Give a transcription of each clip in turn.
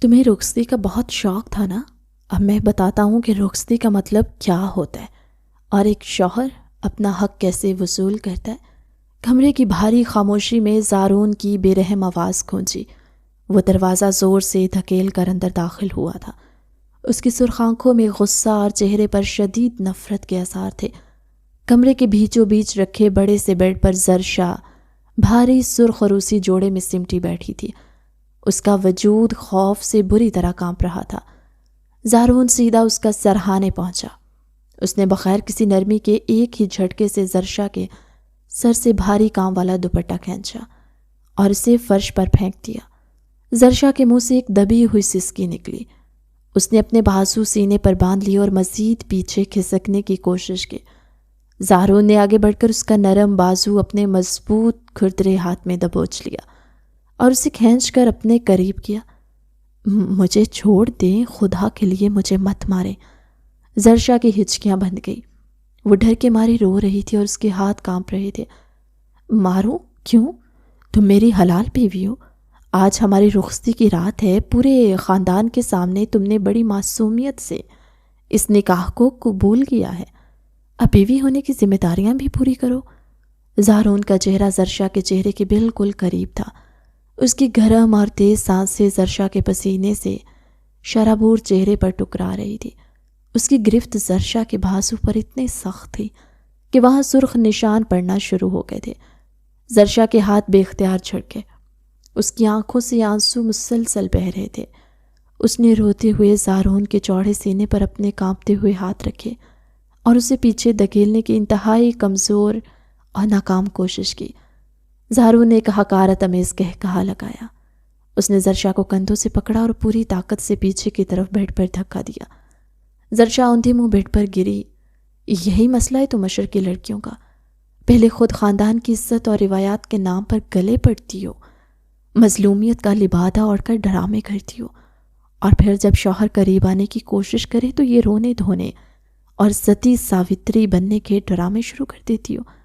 تمہیں رخصتی کا بہت شوق تھا نا؟ اب میں بتاتا ہوں کہ رخصتی کا مطلب کیا ہوتا ہے اور ایک شوہر اپنا حق کیسے وصول کرتا ہے۔ کمرے کی بھاری خاموشی میں زارون کی بے رحم آواز گونجی۔ وہ دروازہ زور سے دھکیل کر اندر داخل ہوا تھا۔ اس کی سرخ آنکھوں میں غصہ اور چہرے پر شدید نفرت کے آثار تھے۔ کمرے کے بیچوں بیچ رکھے بڑے سے بیڈ پر زرشا بھاری سرخ روسی جوڑے میں سمٹی بیٹھی تھی۔ اس کا وجود خوف سے بری طرح کانپ رہا تھا۔ زارون سیدھا اس کا سرہانے پہنچا۔ اس نے بغیر کسی نرمی کے ایک ہی جھٹکے سے زرشا کے سر سے بھاری کام والا دوپٹہ کھینچا اور اسے فرش پر پھینک دیا۔ زرشا کے منہ سے ایک دبی ہوئی سسکی نکلی۔ اس نے اپنے بازو سینے پر باندھ لیے اور مزید پیچھے کھسکنے کی کوشش کی۔ زارون نے آگے بڑھ کر اس کا نرم بازو اپنے مضبوط کھردرے ہاتھ میں دبوچ لیا اور اسے کھینچ کر اپنے قریب کیا۔ مجھے چھوڑ دیں، خدا کے لیے مجھے مت ماریں۔ زرشا کی ہچکیاں بندھ گئی۔ وہ ڈر کے مارے رو رہی تھی اور اس کے ہاتھ کانپ رہے تھے۔ ماروں؟ کیوں؟ تم میری حلال بیوی ہو۔ آج ہماری رخصتی کی رات ہے۔ پورے خاندان کے سامنے تم نے بڑی معصومیت سے اس نکاح کو قبول کیا ہے۔ اب بیوی ہونے کی ذمہ داریاں بھی پوری کرو۔ زارون کا چہرہ زرشا کے چہرے کے بالکل قریب تھا۔ اس کی گرم اور تیز سانسیں زرشا کے پسینے سے شرابور چہرے پر ٹکرا رہی تھی۔ اس کی گرفت زرشا کے بازو پر اتنی سخت تھی کہ وہاں سرخ نشان پڑنا شروع ہو گئے تھے۔ زرشا کے ہاتھ بے اختیار جھڑکے۔ اس کی آنکھوں سے آنسو مسلسل بہہ رہے تھے۔ اس نے روتے ہوئے زارون کے چوڑے سینے پر اپنے کانپتے ہوئے ہاتھ رکھے اور اسے پیچھے دھکیلنے کی انتہائی کمزور اور ناکام کوشش کی۔ زارون نے ایک حقارت امیز قہقہا لگایا۔ اس نے زرشا کو کندھوں سے پکڑا اور پوری طاقت سے پیچھے کی طرف بیڈ پر دھکا دیا۔ زرشا اوندھی منہ بیڈ پر گری۔ یہی مسئلہ ہے تو مشرقی لڑکیوں کا، پہلے خود خاندان کی عزت اور روایات کے نام پر گلے پڑتی ہو، مظلومیت کا لبادہ اوڑھ کر ڈرامے کرتی ہو، اور پھر جب شوہر قریب آنے کی کوشش کرے تو یہ رونے دھونے اور ستی ساوتری بننے کے ڈرامے شروع کر دیتی ہو۔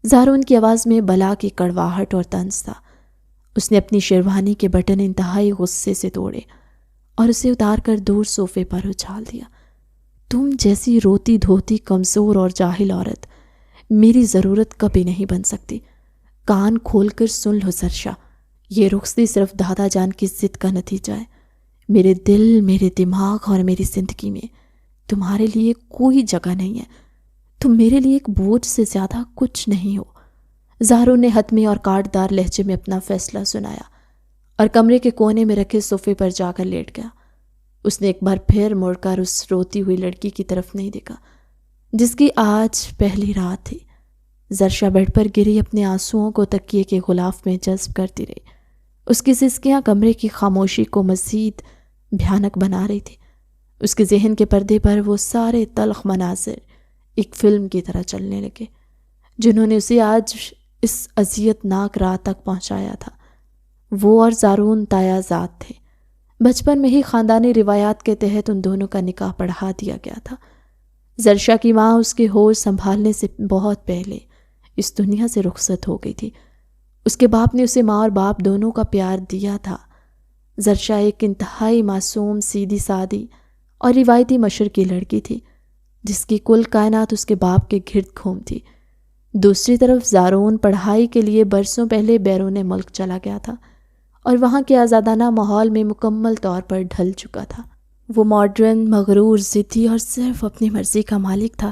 زارون کی آواز میں بلا کی کڑواہٹ اور طنز تھا۔ اس نے اپنی شیروانی کے بٹن انتہائی غصے سے توڑے اور اسے اتار کر دور صوفے پر اچھال دیا۔ تم جیسی روتی دھوتی کمزور اور جاہل عورت میری ضرورت کبھی نہیں بن سکتی۔ کان کھول کر سن لو زرشا، یہ رخصتی صرف دادا جان کی ضد کا نتیجہ ہے۔ میرے دل، میرے دماغ اور میری زندگی میں تمہارے لیے کوئی جگہ نہیں ہے۔ تم میرے لیے ایک بوجھ سے زیادہ کچھ نہیں ہو۔ زارون نے حتمی اور کاٹ دار لہجے میں اپنا فیصلہ سنایا اور کمرے کے کونے میں رکھے صوفے پر جا کر لیٹ گیا۔ اس نے ایک بار پھر مڑ کر اس روتی ہوئی لڑکی کی طرف نہیں دیکھا جس کی آج پہلی رات تھی۔ زرشا بیڈ پر گری اپنے آنسوؤں کو تکیے کے غلاف میں جذب کرتی رہی۔ اس کی سسکیاں کمرے کی خاموشی کو مزید بھیانک بنا رہی تھی۔ اس کے ذہن کے پردے پر وہ سارے تلخ مناظر ایک فلم کی طرح چلنے لگے جنہوں نے اسے آج اس اذیت ناک رات تک پہنچایا تھا۔ وہ اور زارون تایا ذات تھے۔ بچپن میں ہی خاندانی روایات کے تحت ان دونوں کا نکاح پڑھا دیا گیا تھا۔ زرشا کی ماں اس کے ہوش سنبھالنے سے بہت پہلے اس دنیا سے رخصت ہو گئی تھی۔ اس کے باپ نے اسے ماں اور باپ دونوں کا پیار دیا تھا۔ زرشا ایک انتہائی معصوم، سیدھی سادی اور روایتی مشرقی لڑکی تھی جس کی کل کائنات اس کے باپ کے گرد گھومتی۔ دوسری طرف زارون پڑھائی کے لیے برسوں پہلے بیرون ملک چلا گیا تھا اور وہاں کے آزادانہ ماحول میں مکمل طور پر ڈھل چکا تھا۔ وہ ماڈرن، مغرور، ضدی اور صرف اپنی مرضی کا مالک تھا۔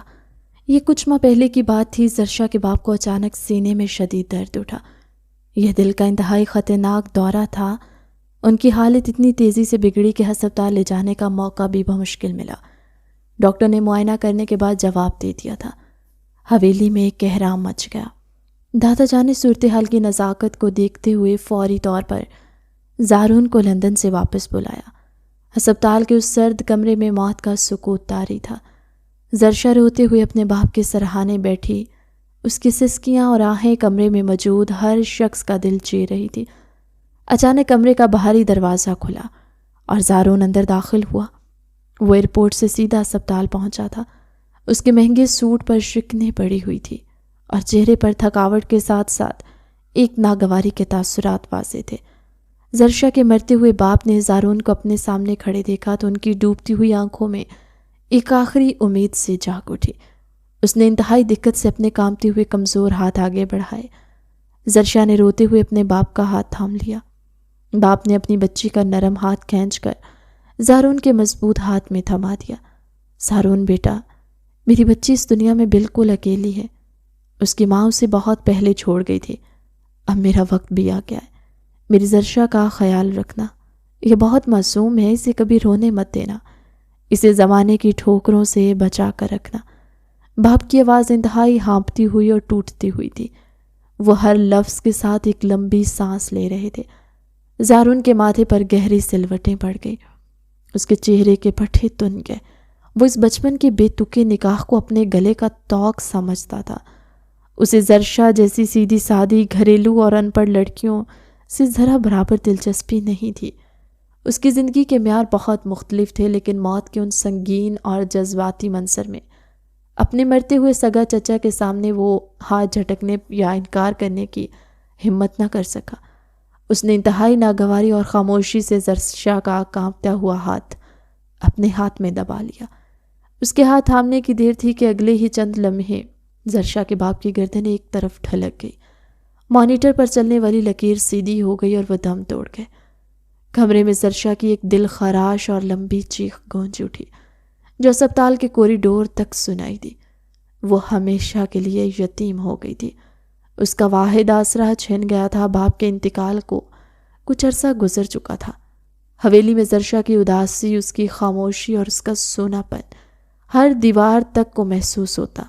یہ کچھ ماہ پہلے کی بات تھی۔ زرشا کے باپ کو اچانک سینے میں شدید درد اٹھا۔ یہ دل کا انتہائی خطرناک دورہ تھا۔ ان کی حالت اتنی تیزی سے بگڑی کہ ہسپتال لے جانے کا موقع بھی بمشکل ملا۔ ڈاکٹر نے معائنہ کرنے کے بعد جواب دے دیا تھا۔ حویلی میں ایک کہرام مچ گیا۔ دادا جان نے صورتحال کی نزاکت کو دیکھتے ہوئے فوری طور پر زارون کو لندن سے واپس بلایا۔ ہسپتال کے اس سرد کمرے میں موت کا سکوت طاری تھا۔ زرشا روتے ہوئے اپنے باپ کے سرہانے بیٹھی۔ اس کی سسکیاں اور آہیں کمرے میں موجود ہر شخص کا دل چیر رہی تھی۔ اچانک کمرے کا باہری دروازہ کھلا اور زارون اندر داخل ہوا۔ وہ ایئرپورٹ سے سیدھا ہسپتال پہنچا تھا۔ اس کے مہنگے سوٹ پر شکنیں پڑی ہوئی تھی اور چہرے پر تھکاوٹ کے ساتھ ساتھ ایک ناگواری کے تاثرات واضح تھے۔ زرشا کے مرتے ہوئے باپ نے زارون کو اپنے سامنے کھڑے دیکھا تو ان کی ڈوبتی ہوئی آنکھوں میں ایک آخری امید سے جاگ اٹھی۔ اس نے انتہائی دقت سے اپنے کانپتے ہوئے کمزور ہاتھ آگے بڑھائے۔ زرشا نے روتے ہوئے اپنے باپ کا ہاتھ تھام لیا۔ باپ نے اپنی بچی کا نرم ہاتھ کھینچ کر زارون کے مضبوط ہاتھ میں تھما دیا۔ زارون بیٹا، میری بچی اس دنیا میں بالکل اکیلی ہے۔ اس کی ماں اسے بہت پہلے چھوڑ گئی تھی۔ اب میرا وقت بھی آ گیا ہے۔ میری زرشا کا خیال رکھنا۔ یہ بہت معصوم ہے، اسے کبھی رونے مت دینا۔ اسے زمانے کی ٹھوکروں سے بچا کر رکھنا۔ باپ کی آواز انتہائی ہانپتی ہوئی اور ٹوٹتی ہوئی تھی۔ وہ ہر لفظ کے ساتھ ایک لمبی سانس لے رہے تھے۔ زارون کے ماتھے پر گہری سلوٹیں پڑ گئی۔ اس کے چہرے کے پٹھے تن گئے۔ وہ اس بچپن کی بے تکے نکاح کو اپنے گلے کا طوق سمجھتا تھا۔ اسے زرشا جیسی سیدھی سادی گھریلو اور ان پڑھ لڑکیوں سے ذرا برابر دلچسپی نہیں تھی۔ اس کی زندگی کے معیار بہت مختلف تھے، لیکن موت کے ان سنگین اور جذباتی منظر میں اپنے مرتے ہوئے سگا چچا کے سامنے وہ ہاتھ جھٹکنے یا انکار کرنے کی ہمت نہ کر سکا۔ اس نے انتہائی ناگواری اور خاموشی سے زرشا کا کانپتا ہوا ہاتھ اپنے ہاتھ میں دبا لیا۔ اس کے ہاتھ تھامنے کی دیر تھی کہ اگلے ہی چند لمحے زرشا کے باپ کی گردن ایک طرف ڈھلک گئی۔ مانیٹر پر چلنے والی لکیر سیدھی ہو گئی اور وہ دم توڑ گئے۔ کمرے میں زرشا کی ایک دل خراش اور لمبی چیخ گونج اٹھی جو اسپتال کے کوریڈور تک سنائی دی۔ وہ ہمیشہ کے لیے یتیم ہو گئی تھی۔ اس کا واحد آسرا چھن گیا تھا۔ باپ کے انتقال کو کچھ عرصہ گزر چکا تھا۔ حویلی میں زرشا کی اداسی، اس کی خاموشی اور اس کا سونا پن ہر دیوار تک کو محسوس ہوتا۔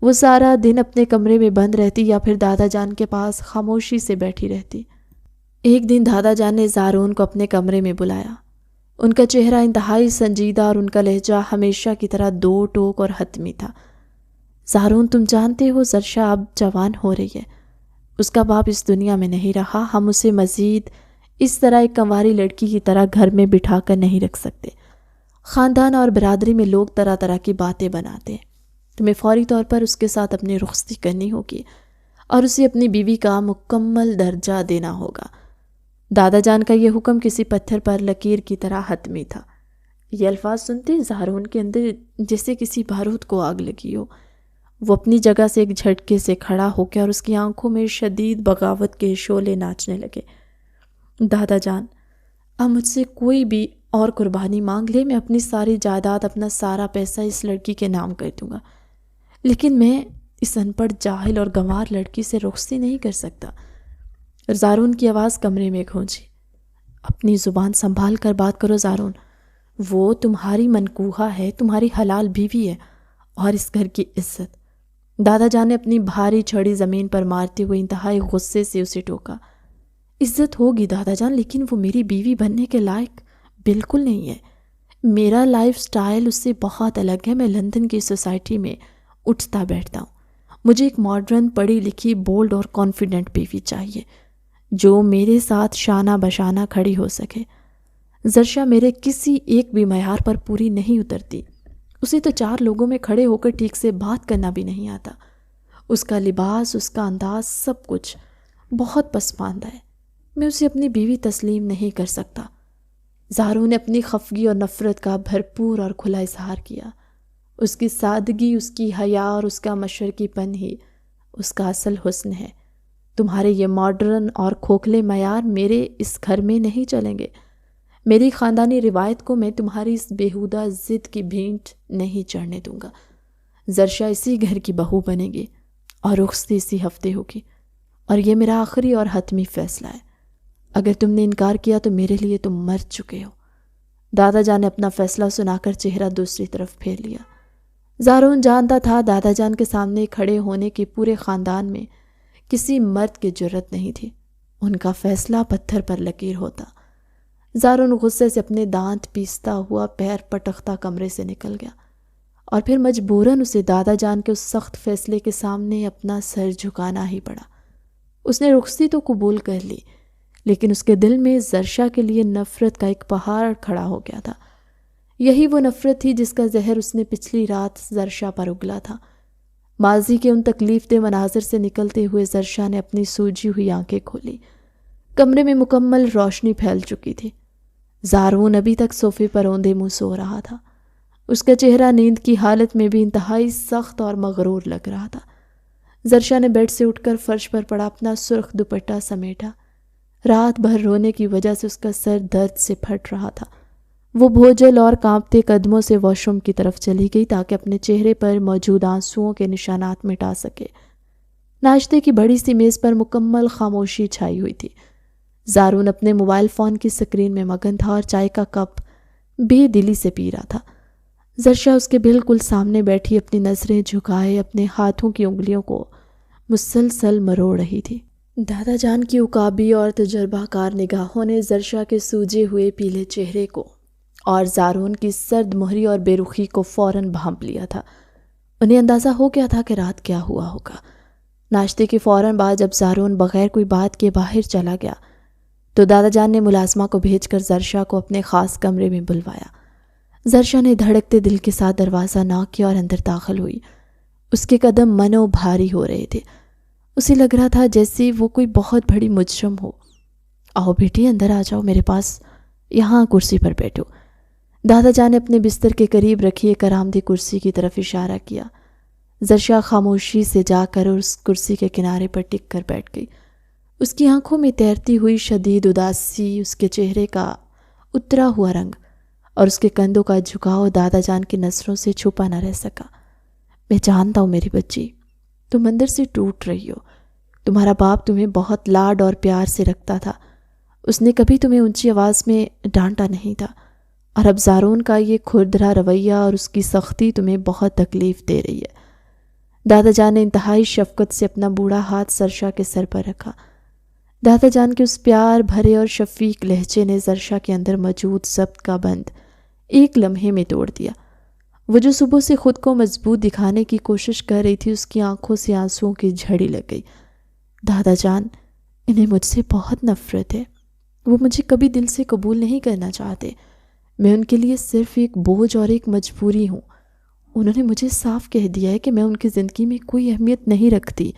وہ سارا دن اپنے کمرے میں بند رہتی یا پھر دادا جان کے پاس خاموشی سے بیٹھی رہتی۔ ایک دن دادا جان نے زارون کو اپنے کمرے میں بلایا۔ ان کا چہرہ انتہائی سنجیدہ اور ان کا لہجہ ہمیشہ کی طرح دو ٹوک اور حتمی تھا۔ زارون، تم جانتے ہو زرشا اب جوان ہو رہی ہے۔ اس کا باپ اس دنیا میں نہیں رہا۔ ہم اسے مزید اس طرح ایک کنواری لڑکی کی طرح گھر میں بٹھا کر نہیں رکھ سکتے۔ خاندان اور برادری میں لوگ طرح طرح کی باتیں بناتے ہیں۔ تمہیں فوری طور پر اس کے ساتھ اپنی رخصتی کرنی ہوگی اور اسے اپنی بیوی کا مکمل درجہ دینا ہوگا۔ دادا جان کا یہ حکم کسی پتھر پر لکیر کی طرح حتمی تھا۔ یہ الفاظ سنتے زارون کے اندر جیسے کسی بارود کو آگ لگی ہو۔ وہ اپنی جگہ سے ایک جھٹکے سے کھڑا ہو کے اور اس کی آنکھوں میں شدید بغاوت کے شعلے ناچنے لگے۔ دادا جان، اب مجھ سے کوئی بھی اور قربانی مانگ لے، میں اپنی ساری جائیداد، اپنا سارا پیسہ اس لڑکی کے نام کر دوں گا، لیکن میں اس ان پڑھ جاہل اور گنوار لڑکی سے رخصتی نہیں کر سکتا۔ زارون کی آواز کمرے میں گونجی۔ اپنی زبان سنبھال کر بات کرو زارون۔ وہ تمہاری منکوحہ ہے، تمہاری حلال بیوی ہے اور اس گھر کی عزت۔ دادا جان نے اپنی بھاری چھڑی زمین پر مارتے ہوئے انتہائی غصے سے اسے ٹوکا۔ عزت ہوگی دادا جان، لیکن وہ میری بیوی بننے کے لائق بالکل نہیں ہے۔ میرا لائف سٹائل اس سے بہت الگ ہے۔ میں لندن کی سوسائٹی میں اٹھتا بیٹھتا ہوں۔ مجھے ایک ماڈرن، پڑھی لکھی، بولڈ اور کانفیڈنٹ بیوی چاہیے جو میرے ساتھ شانہ بشانہ کھڑی ہو سکے۔ زرشا میرے کسی ایک بھی معیار پر پوری نہیں اترتی۔ اسے تو 4 لوگوں میں کھڑے ہو کر ٹھیک سے بات کرنا بھی نہیں آتا۔ اس کا لباس، اس کا انداز، سب کچھ بہت پسماندہ ہے۔ میں اسے اپنی بیوی تسلیم نہیں کر سکتا۔ زارون نے اپنی خفگی اور نفرت کا بھرپور اور کھلا اظہار کیا۔ اس کی سادگی، اس کی حیا اور اس کا مشرقی پن ہی اس کا اصل حسن ہے۔ تمہارے یہ ماڈرن اور کھوکھلے معیار میرے اس گھر میں نہیں چلیں گے۔ میری خاندانی روایت کو میں تمہاری اس بیہودہ ضد کی بھینٹ نہیں چڑھنے دوں گا۔ زرشا اسی گھر کی بہو بنے گی اور رخصتی اسی ہفتے ہوگی، اور یہ میرا آخری اور حتمی فیصلہ ہے۔ اگر تم نے انکار کیا تو میرے لیے تم مر چکے ہو۔ دادا جان نے اپنا فیصلہ سنا کر چہرہ دوسری طرف پھیر لیا۔ زارون جانتا تھا دادا جان کے سامنے کھڑے ہونے کی پورے خاندان میں کسی مرد کی جرت نہیں تھی۔ ان کا فیصلہ پتھر پر لکیر ہوتا۔ زارون غصے سے اپنے دانت پیستا ہوا پیر پٹکتا کمرے سے نکل گیا، اور پھر مجبوراً اسے دادا جان کے اس سخت فیصلے کے سامنے اپنا سر جھکانا ہی پڑا۔ اس نے رخصتی تو قبول کر لی، لیکن اس کے دل میں زرشا کے لیے نفرت کا ایک پہاڑ کھڑا ہو گیا تھا۔ یہی وہ نفرت تھی جس کا زہر اس نے پچھلی رات زرشا پر اگلا تھا۔ ماضی کے ان تکلیف دہ مناظر سے نکلتے ہوئے زرشا نے اپنی سوجی ہوئی آنکھیں کھولی۔ کمرے میں مکمل روشنی پھیل چکی تھی۔ زارون ابھی تک صوفے پر اوندے منہ سو رہا تھا۔ اس کا چہرہ نیند کی حالت میں بھی انتہائی سخت اور مغرور لگ رہا تھا۔ زرشا نے بیڈ سے اٹھ کر فرش پر پڑا اپنا سرخ دوپٹہ سمیٹا۔ رات بھر رونے کی وجہ سے اس کا سر درد سے پھٹ رہا تھا۔ وہ بھوجل اور کانپتے قدموں سے واش روم کی طرف چلی گئی تاکہ اپنے چہرے پر موجود آنسوؤں کے نشانات مٹا سکے۔ ناشتے کی بڑی سی میز پر مکمل خاموشی چھائی ہوئی تھی۔ زارون اپنے موبائل فون کی سکرین میں مگن تھا اور چائے کا کپ بے دلی سے پی رہا تھا۔ زرشا اس کے بالکل سامنے بیٹھی اپنی نظریں جھکائے اپنے ہاتھوں کی انگلیوں کو مسلسل مروڑ رہی تھی۔ دادا جان کی عقابی اور تجربہ کار نگاہوں نے زرشا کے سوجے ہوئے پیلے چہرے کو اور زارون کی سرد مہری اور بے رخی کو فوراً بھانپ لیا تھا۔ انہیں اندازہ ہو گیا تھا کہ رات کیا ہوا ہوگا۔ ناشتے کے فوراً بعد جب زارون بغیر کوئی بات کے باہر چلا گیا تو دادا جان نے ملازمہ کو بھیج کر زرشا کو اپنے خاص کمرے میں بلوایا۔ زرشا نے دھڑکتے دل کے ساتھ دروازہ ناک کیا اور اندر داخل ہوئی۔ اس کے قدم منو بھاری ہو رہے تھے۔ اسے لگ رہا تھا جیسے وہ کوئی بہت بڑی مجرم ہو۔ آؤ بیٹی اندر آ جاؤ، میرے پاس یہاں کرسی پر بیٹھو۔ دادا جان نے اپنے بستر کے قریب رکھی ایک آرامدہ کرسی کی طرف اشارہ کیا۔ زرشا خاموشی سے جا کر اس کرسی کے کنارے پر ٹک کر بیٹھ گئی۔ اس کی آنکھوں میں تیرتی ہوئی شدید اداسی، اس کے چہرے کا اترا ہوا رنگ اور اس کے کندھوں کا جھکاؤ دادا جان کی نظروں سے چھپا نہ رہ سکا۔ میں جانتا ہوں میری بچی، تم اندر سے ٹوٹ رہی ہو۔ تمہارا باپ تمہیں بہت لاڈ اور پیار سے رکھتا تھا۔ اس نے کبھی تمہیں اونچی آواز میں ڈانٹا نہیں تھا، اور اب زارون کا یہ کھردرا رویہ اور اس کی سختی تمہیں بہت تکلیف دے رہی ہے۔ دادا جان نے انتہائی شفقت سے اپنا بوڑھا ہاتھ زرشا کے سر پر رکھا۔ دادا جان کے اس پیار بھرے اور شفیق لہجے نے زرشا کے اندر موجود ضبط کا بند ایک لمحے میں توڑ دیا۔ وہ جو صبح سے خود کو مضبوط دکھانے کی کوشش کر رہی تھی، اس کی آنکھوں سے آنسوؤں کی جھڑی لگ گئی۔ دادا جان، انہیں مجھ سے بہت نفرت ہے۔ وہ مجھے کبھی دل سے قبول نہیں کرنا چاہتے۔ میں ان کے لیے صرف ایک بوجھ اور ایک مجبوری ہوں۔ انہوں نے مجھے صاف کہہ دیا ہے کہ میں ان کی زندگی میں کوئی اہمیت نہیں رکھتی۔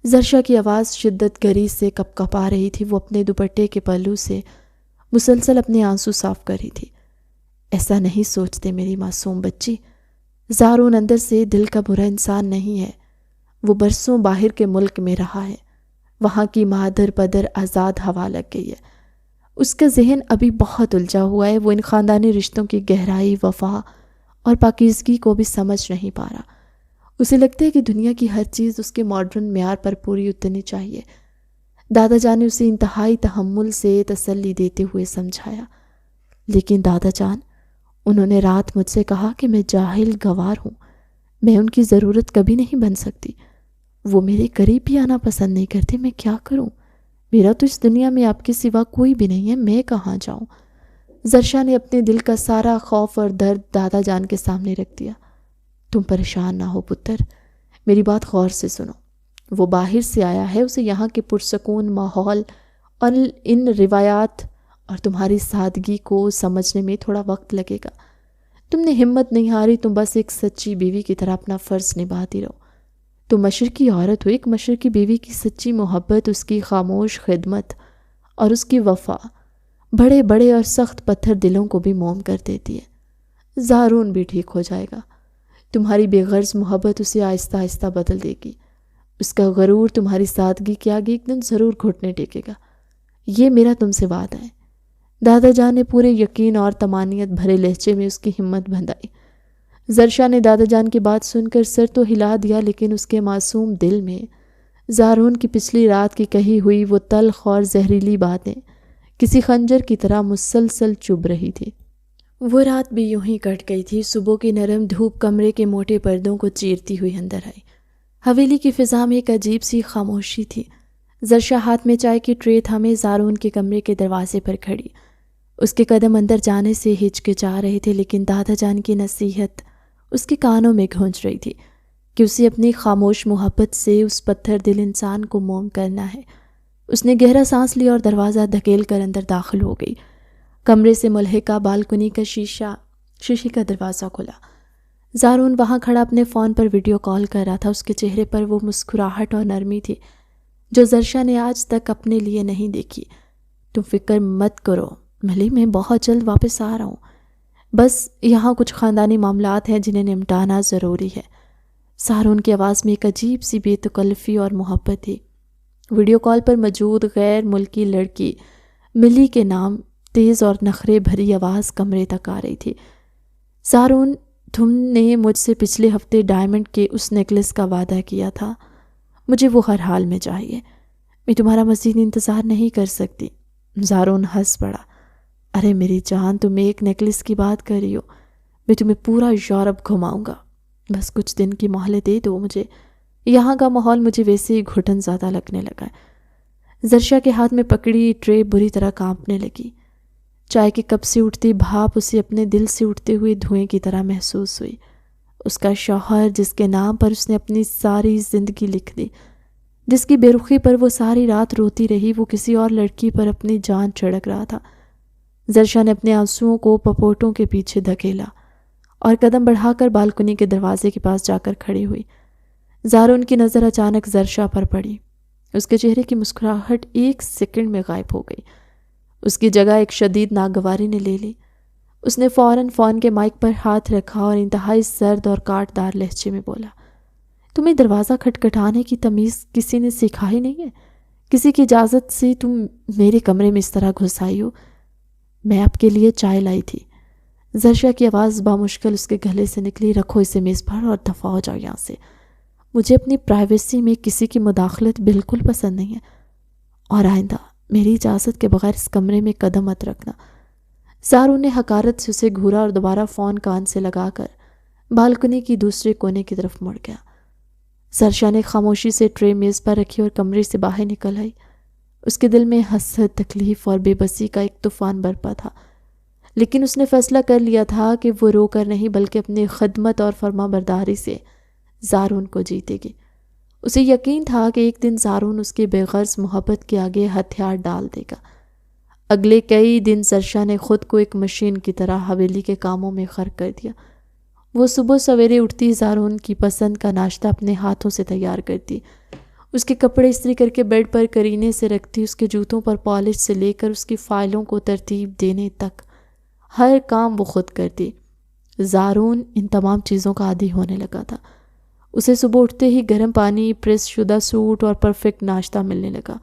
زرشا کی آواز شدت گری سے کپ کپا رہی تھی۔ وہ اپنے دوپٹے کے پہلو سے مسلسل اپنے آنسو صاف کر رہی تھی۔ ایسا نہیں سوچتے میری معصوم بچی، زارون اندر سے دل کا برا انسان نہیں ہے۔ وہ برسوں باہر کے ملک میں رہا ہے، وہاں کی مادر پدر آزاد ہوا لگ گئی ہے۔ اس کا ذہن ابھی بہت الجھا ہوا ہے۔ وہ ان خاندانی رشتوں کی گہرائی، وفا اور پاکیزگی کو بھی سمجھ نہیں پا رہا۔ اسے لگتا ہے کہ دنیا کی ہر چیز اس کے ماڈرن معیار پر پوری اترنی چاہیے۔ دادا جان نے اسے انتہائی تحمل سے تسلی دیتے ہوئے سمجھایا، لیکن دادا جان، انہوں نے رات مجھ سے کہا کہ میں جاہل گوار ہوں، میں ان کی ضرورت کبھی نہیں بن سکتی۔ وہ میرے قریب بھی آنا پسند نہیں کرتے۔ میں کیا کروں؟ میرا تو اس دنیا میں آپ کے سوا کوئی بھی نہیں ہے، میں کہاں جاؤں؟ زرشا نے اپنے دل کا سارا خوف اور درد دادا جان کے سامنے رکھ دیا۔ تم پریشان نہ ہو پتر، میری بات غور سے سنو۔ وہ باہر سے آیا ہے، اسے یہاں کے پرسکون ماحول اور ان روایات اور تمہاری سادگی کو سمجھنے میں تھوڑا وقت لگے گا۔ تم نے ہمت نہیں ہاری، تم بس ایک سچی بیوی کی طرح اپنا فرض نبھاتی رہو۔ تم مشرقی عورت ہو، ایک مشرقی بیوی کی سچی محبت، اس کی خاموش خدمت اور اس کی وفا بڑے بڑے اور سخت پتھر دلوں کو بھی موم کر دیتی ہے۔ زارون بھی ٹھیک ہو جائے گا۔ تمہاری بے غرض محبت اسے آہستہ آہستہ بدل دے گی۔ اس کا غرور تمہاری سادگی کے آگے ایک دن ضرور گھٹنے ٹیکے گا۔ یہ میرا تم سے وعدہ ہے۔ دادا جان نے پورے یقین اور طمانینت بھرے لہجے میں اس کی ہمت بندھائی۔ زرشا نے دادا جان کی بات سن کر سر تو ہلا دیا، لیکن اس کے معصوم دل میں زارون کی پچھلی رات کی کہی ہوئی وہ تلخ اور زہریلی باتیں کسی خنجر کی طرح مسلسل چبھ رہی تھی۔ وہ رات بھی یوں ہی کٹ گئی تھی۔ صبح کی نرم دھوپ کمرے کے موٹے پردوں کو چیرتی ہوئی اندر آئی۔ حویلی کی فضا میں ایک عجیب سی خاموشی تھی۔ زرشا ہاتھ میں چائے کی ٹرے تھامے زارون کے کمرے کے دروازے پر کھڑی۔ اس کے قدم اندر جانے سے ہچکچا رہے تھے، لیکن دادا جان کی نصیحت اس کے کانوں میں گونج رہی تھی کہ اسے اپنی خاموش محبت سے اس پتھر دل انسان کو موم کرنا ہے۔ اس نے گہرا سانس لیا اور دروازہ دھکیل کر اندر داخل ہو گئی۔ کمرے سے ملحقہ بالکنی کا شیشے کا دروازہ کھلا۔ زارون وہاں کھڑا اپنے فون پر ویڈیو کال کر رہا تھا۔ اس کے چہرے پر وہ مسکراہٹ اور نرمی تھی جو زرشا نے آج تک اپنے لیے نہیں دیکھی۔ تم فکر مت کرو ملی، میں بہت جلد واپس آ رہا ہوں، بس یہاں کچھ خاندانی معاملات ہیں جنہیں نمٹانا ضروری ہے۔ سہارون کی آواز میں ایک عجیب سی بے تکلفی اور محبت تھی۔ ویڈیو کال پر موجود غیر ملکی لڑکی ملی کے نام تیز اور نخرے بھری آواز کمرے تک آ رہی تھی۔ سہارون، تم نے مجھ سے پچھلے ہفتے ڈائمنڈ کے اس نیکلس کا وعدہ کیا تھا، مجھے وہ ہر حال میں چاہیے، میں تمہارا مزید انتظار نہیں کر سکتی۔ سہارون ہنس پڑا۔ ارے میری جان، تم ایک نیکلس کی بات کر رہی ہو، میں تمہیں پورا یورپ گھماؤں گا، بس کچھ دن کی مہلت دے دو مجھے۔ یہاں کا ماحول مجھے ویسے ہی گھٹن زیادہ لگنے لگا ہے۔ زرشا کے ہاتھ میں پکڑی ٹرے بری طرح کانپنے لگی۔ چائے کے کپ سے اٹھتی بھاپ اسے اپنے دل سے اٹھتے ہوئے دھوئیں کی طرح محسوس ہوئی۔ اس کا شوہر، جس کے نام پر اس نے اپنی ساری زندگی لکھ دی، جس کی بے رخی پر وہ ساری رات روتی رہی، وہ کسی اور لڑکی پر اپنی جان چھڑک رہا تھا۔ زرشا نے اپنے آنسوؤں کو پپوٹوں کے پیچھے دھکیلا اور قدم بڑھا کر بالکنی کے دروازے کے پاس جا کر کھڑی ہوئی۔ سہارون کی نظر اچانک زرشا پر پڑی۔ اس کے چہرے کی مسکراہٹ ایک سیکنڈ میں غائب ہو گئی۔ اس کی جگہ ایک شدید ناگواری نے لے لی۔ اس نے فوراً فون کے مائک پر ہاتھ رکھا اور انتہائی سرد اور کاٹ دار لہجے میں بولا، تمہیں دروازہ کھٹکھٹانے کی تمیز کسی نے سکھائی نہیں ہے؟ کسی کی اجازت سے تم میرے کمرے میں اس طرح گھس آئی ہو؟ میں آپ کے لیے چائے لائی تھی۔ زرشا کی آواز بامشکل اس کے گلے سے نکلی۔ رکھو اسے میز پر اور دفع ہو جاؤ یہاں سے۔ مجھے اپنی پرائیویسی میں کسی کی مداخلت بالکل پسند نہیں ہے، اور آئندہ میری اجازت کے بغیر اس کمرے میں قدم مت رکھنا۔ سہارون نے حقارت سے اسے گھورا اور دوبارہ فون کان سے لگا کر بالکنی کی دوسرے کونے کی طرف مڑ گیا۔ زرشا نے خاموشی سے ٹرے میز پر رکھی اور کمرے سے باہر نکل آئی۔ اس کے دل میں حسرت، تکلیف اور بے بسی کا ایک طوفان برپا تھا، لیکن اس نے فیصلہ کر لیا تھا کہ وہ رو کر نہیں بلکہ اپنی خدمت اور فرما برداری سے سہارون کو جیتے گی۔ اسے یقین تھا کہ ایک دن سہارون اس کی بے غرض محبت کے آگے ہتھیار ڈال دے گا۔ اگلے کئی دن زرشا نے خود کو ایک مشین کی طرح حویلی کے کاموں میں غرق کر دیا۔ وہ صبح سویرے اٹھتی، سہارون کی پسند کا ناشتہ اپنے ہاتھوں سے تیار کرتی، اس کے کپڑے استری کر کے بیڈ پر کرینے سے رکھتی، اس کے جوتوں پر پالش سے لے کر اس کی فائلوں کو ترتیب دینے تک ہر کام وہ خود کرتی۔ سہارون ان تمام چیزوں کا عادی ہونے لگا تھا۔ اسے صبح اٹھتے ہی گرم پانی، پریس شدہ سوٹ اور پرفیکٹ ناشتہ ملنے لگا۔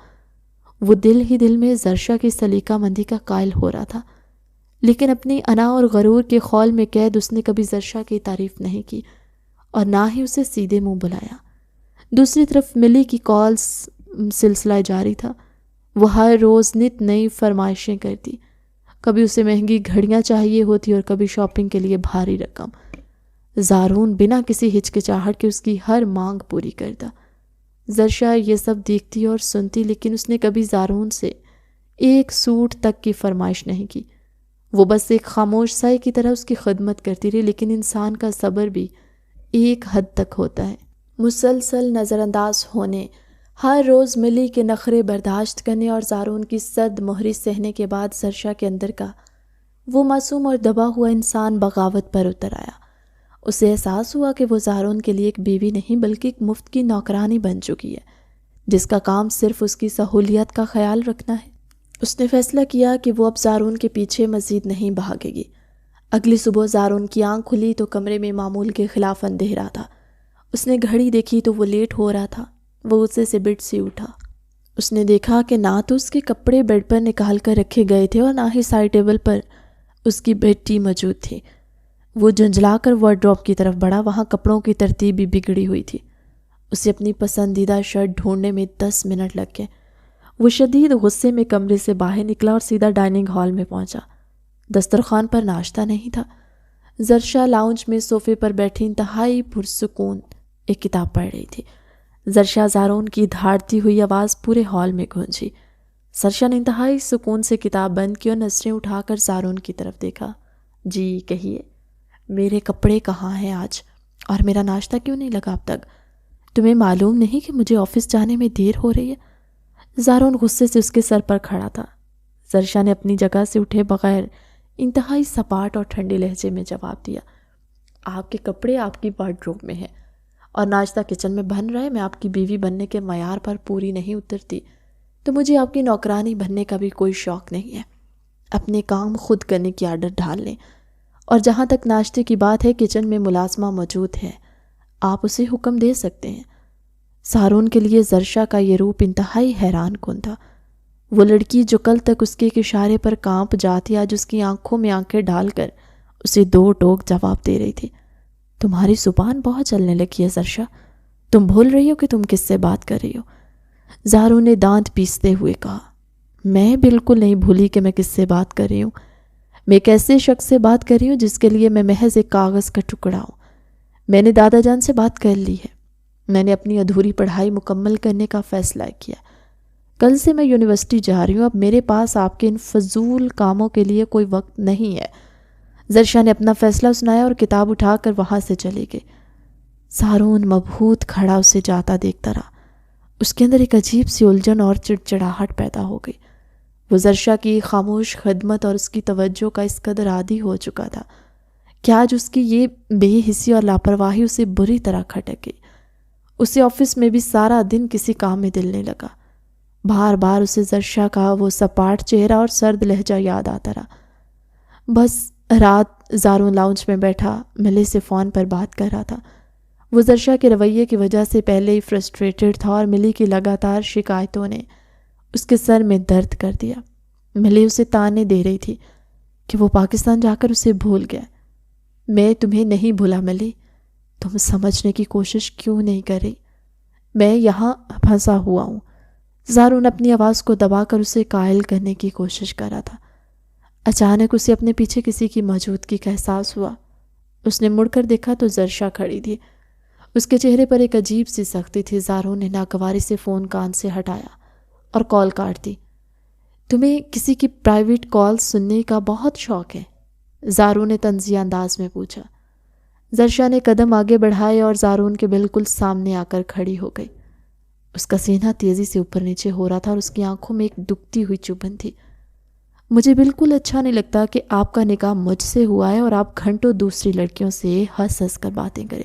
وہ دل ہی دل میں زرشا کی سلیقہ مندی کا قائل ہو رہا تھا، لیکن اپنی انا اور غرور کے خول میں قید اس نے کبھی زرشا کی تعریف نہیں کی اور نہ ہی اسے سیدھے منہ بلایا۔ دوسری طرف ملی کی کالز سلسلہ جاری تھا۔ وہ ہر روز نت نئی فرمائشیں کرتی، کبھی اسے مہنگی گھڑیاں چاہیے ہوتی اور کبھی شاپنگ کے لیے بھاری رقم۔ سہارون بنا کسی ہچکچاہٹ کے اس کی ہر مانگ پوری کرتا۔ زرشا یہ سب دیکھتی اور سنتی، لیکن اس نے کبھی سہارون سے ایک سوٹ تک کی فرمائش نہیں کی۔ وہ بس ایک خاموش سائے کی طرح اس کی خدمت کرتی رہی، لیکن انسان کا صبر بھی ایک حد تک ہوتا ہے۔ مسلسل نظر انداز ہونے، ہر روز ملی کے نخرے برداشت کرنے اور سہارون کی سرد مہری سہنے کے بعد زرشا کے اندر کا وہ معصوم اور دبا ہوا انسان بغاوت پر اتر آیا۔ اسے احساس ہوا کہ وہ سہارون کے لیے ایک بیوی نہیں بلکہ ایک مفت کی نوکرانی بن چکی ہے، جس کا کام صرف اس کی سہولیت کا خیال رکھنا ہے۔ اس نے فیصلہ کیا کہ وہ اب سہارون کے پیچھے مزید نہیں بھاگے گی۔ اگلی صبح سہارون کی آنکھ کھلی تو کمرے میں معمول کے خلاف اندھیرا تھا۔ اس نے گھڑی دیکھی تو وہ لیٹ ہو رہا تھا۔ وہ غصے سے بیڈ سے اٹھا۔ اس نے دیکھا کہ نہ تو اس کے کپڑے بیڈ پر نکال کر رکھے گئے تھے اور نہ ہی سائڈ ٹیبل پر اس کی بیڈ ٹی موجود تھی۔ وہ جھنجھلا کر وارڈروب کی طرف بڑھا، وہاں کپڑوں کی ترتیب بھی بگڑی ہوئی تھی۔ اسے اپنی پسندیدہ شرٹ ڈھونڈنے میں 10 منٹ لگ گئے۔ وہ شدید غصے میں کمرے سے باہر نکلا اور سیدھا ڈائننگ ہال میں پہنچا۔ دسترخوان پر ناشتہ نہیں تھا۔ زرشا لاؤنج میں صوفے پر بیٹھی انتہائی پرسکون ایک کتاب پڑھ رہی تھی۔ زرشا سہارون کی دھاڑتی ہوئی آواز پورے ہال میں گونجی۔ زرشا نے انتہائی سکون سے کتاب بند کی اور نظریں اٹھا کر سہارون کی طرف دیکھا۔ جی کہیے، میرے کپڑے کہاں ہیں آج؟ اور میرا ناشتہ کیوں نہیں لگا اب تک؟ تمہیں معلوم نہیں کہ مجھے آفس جانے میں دیر ہو رہی ہے؟ سہارون غصے سے اس کے سر پر کھڑا تھا۔ زرشا نے اپنی جگہ سے اٹھے بغیر انتہائی سپاٹ اور ٹھنڈے لہجے میں جواب دیا، آپ کے کپڑے آپ کی وارڈروب میں ہیں اور ناشتہ کچن میں بن رہا ہے۔ میں آپ کی بیوی بننے کے معیار پر پوری نہیں اترتی تو مجھے آپ کی نوکرانی بننے کا بھی کوئی شوق نہیں ہے۔ اپنے کام خود کرنے کی عادت ڈھال لیں، اور جہاں تک ناشتے کی بات ہے، کچن میں ملازمہ موجود ہے، آپ اسے حکم دے سکتے ہیں۔ سارون کے لیے زرشا کا یہ روپ انتہائی حیران کن تھا۔ وہ لڑکی جو کل تک اس کے ایک اشارے پر کانپ جاتی، آج اس کی آنکھوں میں آنکھیں ڈال کر اسے دو ٹوک جواب دے رہی تھی۔ تمہاری زبان بہت چلنے لگی ہے زرشا، تم بھول رہی ہو کہ تم کس سے بات کر رہی ہو۔ زارون نے دانت پیستے ہوئے کہا، میں بالکل نہیں بھولی کہ میں کس سے بات کر رہی ہوں۔ میں ایک ایسے شخص سے بات کر رہی ہوں جس کے لیے میں محض ایک کاغذ کا ٹکڑا ہوں۔ میں نے دادا جان سے بات کر لی ہے۔ میں نے اپنی ادھوری پڑھائی مکمل کرنے کا فیصلہ کیا۔ کل سے میں یونیورسٹی جا رہی ہوں۔ اب میرے پاس آپ کے ان فضول کاموں کے لیے کوئی وقت نہیں ہے۔ زرشا نے اپنا فیصلہ سنایا اور کتاب اٹھا کر وہاں سے چلی گئی۔ سارون مبہوت کھڑا اسے جاتا دیکھتا رہا۔ اس کے اندر ایک عجیب سی الجھن اور چڑچڑاہٹ پیدا ہو گئی۔ وہ زرشا کی خاموش خدمت اور اس کی توجہ کا اس قدر عادی ہو چکا تھا کہ آج اس کی یہ بے حسی اور لاپرواہی اسے بری طرح کھٹک گئی۔ اسے آفس میں بھی سارا دن کسی کام میں دل نہیں لگا۔ بار بار اسے زرشا کا وہ سپاٹ چہرہ اور سرد لہجہ یاد آتا رہا۔ بس رات زارون لاؤنج میں بیٹھا ملے سے فون پر بات کر رہا تھا۔ وہ زرشا کے رویے کی وجہ سے پہلے ہی فرسٹریٹڈ تھا، اور ملی کی لگاتار شکایتوں نے اس کے سر میں درد کر دیا۔ ملی اسے تانے دے رہی تھی کہ وہ پاکستان جا کر اسے بھول گیا۔ میں تمہیں نہیں بھولا ملی، تم سمجھنے کی کوشش کیوں نہیں کر رہی؟ میں یہاں پھنسا ہوا ہوں۔ زارون اپنی آواز کو دبا کر اسے قائل کرنے کی کوشش کر رہا تھا۔ اچانک اسے اپنے پیچھے کسی کی موجودگی کا احساس ہوا۔ اس نے مڑ کر دیکھا تو زرشا کھڑی تھی۔ اس کے چہرے پر ایک عجیب سی سختی تھی۔ زارون نے ناگواری سے فون کان سے ہٹایا اور کال کاٹ دی۔ تمہیں کسی کی پرائیویٹ کال سننے کا بہت شوق ہے؟ زارون نے طنزیہ انداز میں پوچھا۔ زرشا نے قدم آگے بڑھائے اور زارون کے بالکل سامنے آ کر کھڑی ہو گئی۔ اس کا سینہ تیزی سے اوپر نیچے ہو رہا تھا اور اس کی آنکھوں میں ایک دکھتی ہوئی چبھن تھی۔ مجھے بالکل اچھا نہیں لگتا کہ آپ کا نکاح مجھ سے ہوا ہے اور آپ گھنٹوں دوسری لڑکیوں سے ہنس ہنس کر باتیں کریں۔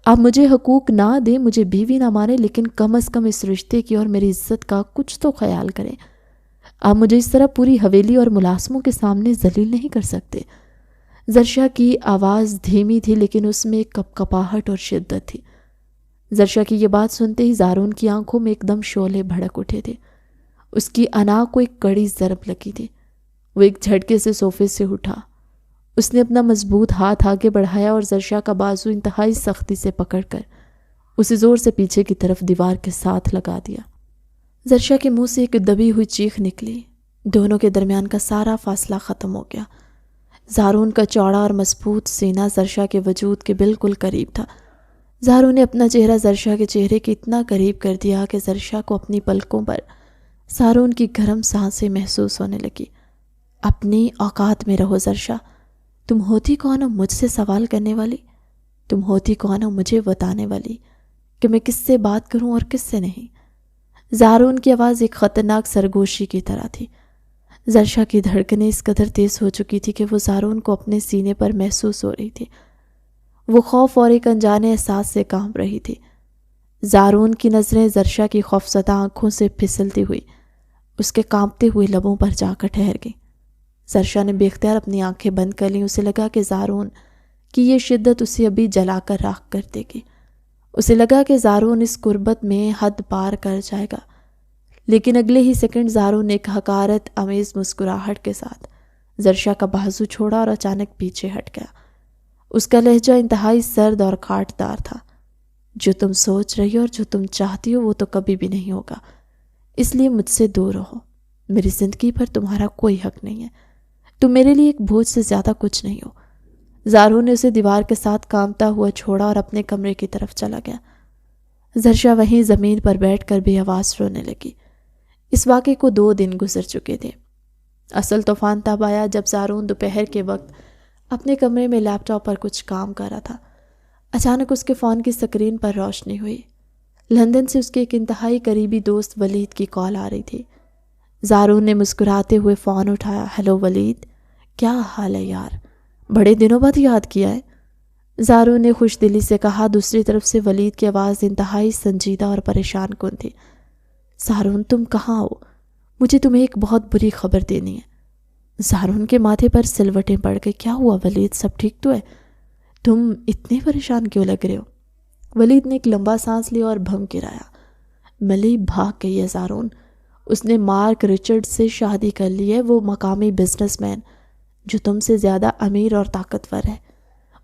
آپ مجھے حقوق نہ دیں، مجھے بیوی نہ مانیں، لیکن کم از کم اس رشتے کی اور میری عزت کا کچھ تو خیال کریں۔ آپ مجھے اس طرح پوری حویلی اور ملازموں کے سامنے ذلیل نہیں کر سکتے۔ زرشا کی آواز دھیمی تھی، لیکن اس میں ایک کپکپاہٹ اور شدت تھی۔ زرشا کی یہ بات سنتے ہی زارون کی آنکھوں میں ایک دم شعلے بھڑک اٹھے تھے۔ اس کی انا کو ایک کڑی ضرب لگی تھی۔ وہ ایک جھٹکے سے صوفے سے اٹھا۔ اس نے اپنا مضبوط ہاتھ آگے بڑھایا اور زرشا کا بازو انتہائی سختی سے پکڑ کر اسے زور سے پیچھے کی طرف دیوار کے ساتھ لگا دیا۔ زرشا کے منہ سے ایک دبی ہوئی چیخ نکلی۔ دونوں کے درمیان کا سارا فاصلہ ختم ہو گیا۔ زارون کا چوڑا اور مضبوط سینہ زرشا کے وجود کے بالکل قریب تھا۔ زارون نے اپنا چہرہ زرشا کے چہرے کے اتنا قریب کر دیا کہ زرشا کو اپنی پلکوں پر زارون کی گرم سانسیں محسوس ہونے لگی۔ اپنی اوقات میں رہو زرشا، تم ہوتی کون ہو مجھ سے سوال کرنے والی؟ تم ہوتی کون ہو مجھے بتانے والی کہ میں کس سے بات کروں اور کس سے نہیں؟ زارون کی آواز ایک خطرناک سرگوشی کی طرح تھی۔ زرشا کی دھڑکنیں اس قدر تیز ہو چکی تھی کہ وہ زارون کو اپنے سینے پر محسوس ہو رہی تھی۔ وہ خوف اور ایک انجانے احساس سے کانپ رہی تھی۔ زارون کی نظریں زرشا کی خوفزدہ آنکھوں سے پھسلتی ہوئی اس کے کانپتے ہوئے لبوں پر جا کر ٹھہر گئی۔ زرشا نے بے اختیار اپنی آنکھیں بند کر لیں۔ اسے لگا کہ زارون کی یہ شدت اسے ابھی جلا کر راکھ کر دے گی۔ اسے لگا کہ زارون اس قربت میں حد پار کر جائے گا، لیکن اگلے ہی سیکنڈ زارون نے ایک حقارت آمیز مسکراہٹ کے ساتھ زرشا کا بازو چھوڑا اور اچانک پیچھے ہٹ گیا۔ اس کا لہجہ انتہائی سرد اور کاٹدار تھا۔ جو تم سوچ رہی ہو اور جو تم چاہتی ہو وہ تو کبھی بھی نہیں ہوگا، اس لیے مجھ سے دور رہو۔ میری زندگی پر تمہارا کوئی حق نہیں ہے۔ تم میرے لیے ایک بوجھ سے زیادہ کچھ نہیں ہو۔ زارون نے اسے دیوار کے ساتھ کانپتا ہوا چھوڑا اور اپنے کمرے کی طرف چلا گیا۔ زرشا وہیں زمین پر بیٹھ کر بے آواز رونے لگی۔ اس واقعے کو 2 دن گزر چکے تھے۔ اصل طوفان تب آیا جب زارون دوپہر کے وقت اپنے کمرے میں لیپ ٹاپ پر کچھ کام کر رہا تھا۔ اچانک اس کے فون کی سکرین پر روشنی ہوئی۔ لندن سے اس کے ایک انتہائی قریبی دوست ولید کی کال آ رہی تھی۔ زارون نے مسکراتے ہوئے فون اٹھایا۔ ہیلو ولید، کیا حال ہے یار؟ بڑے دنوں بعد یاد کیا ہے؟ زارون نے خوش دلی سے کہا۔ دوسری طرف سے ولید کی آواز انتہائی سنجیدہ اور پریشان کن تھی۔ زارون تم کہاں ہو؟ مجھے تمہیں ایک بہت بری خبر دینی ہے۔ زارون کے ماتھے پر سلوٹیں پڑ گئی۔ کیا ہوا ولید، سب ٹھیک تو ہے؟ تم اتنے پریشان کیوں لگ رہے ہو؟ ولید نے ایک لمبا سانس لیا اور بھم گرایا۔ ملی بھاگ گئی ہے زارون، اس نے مارک رچرڈ سے شادی کر لی ہے، وہ مقامی بزنس مین جو تم سے زیادہ امیر اور طاقتور ہے۔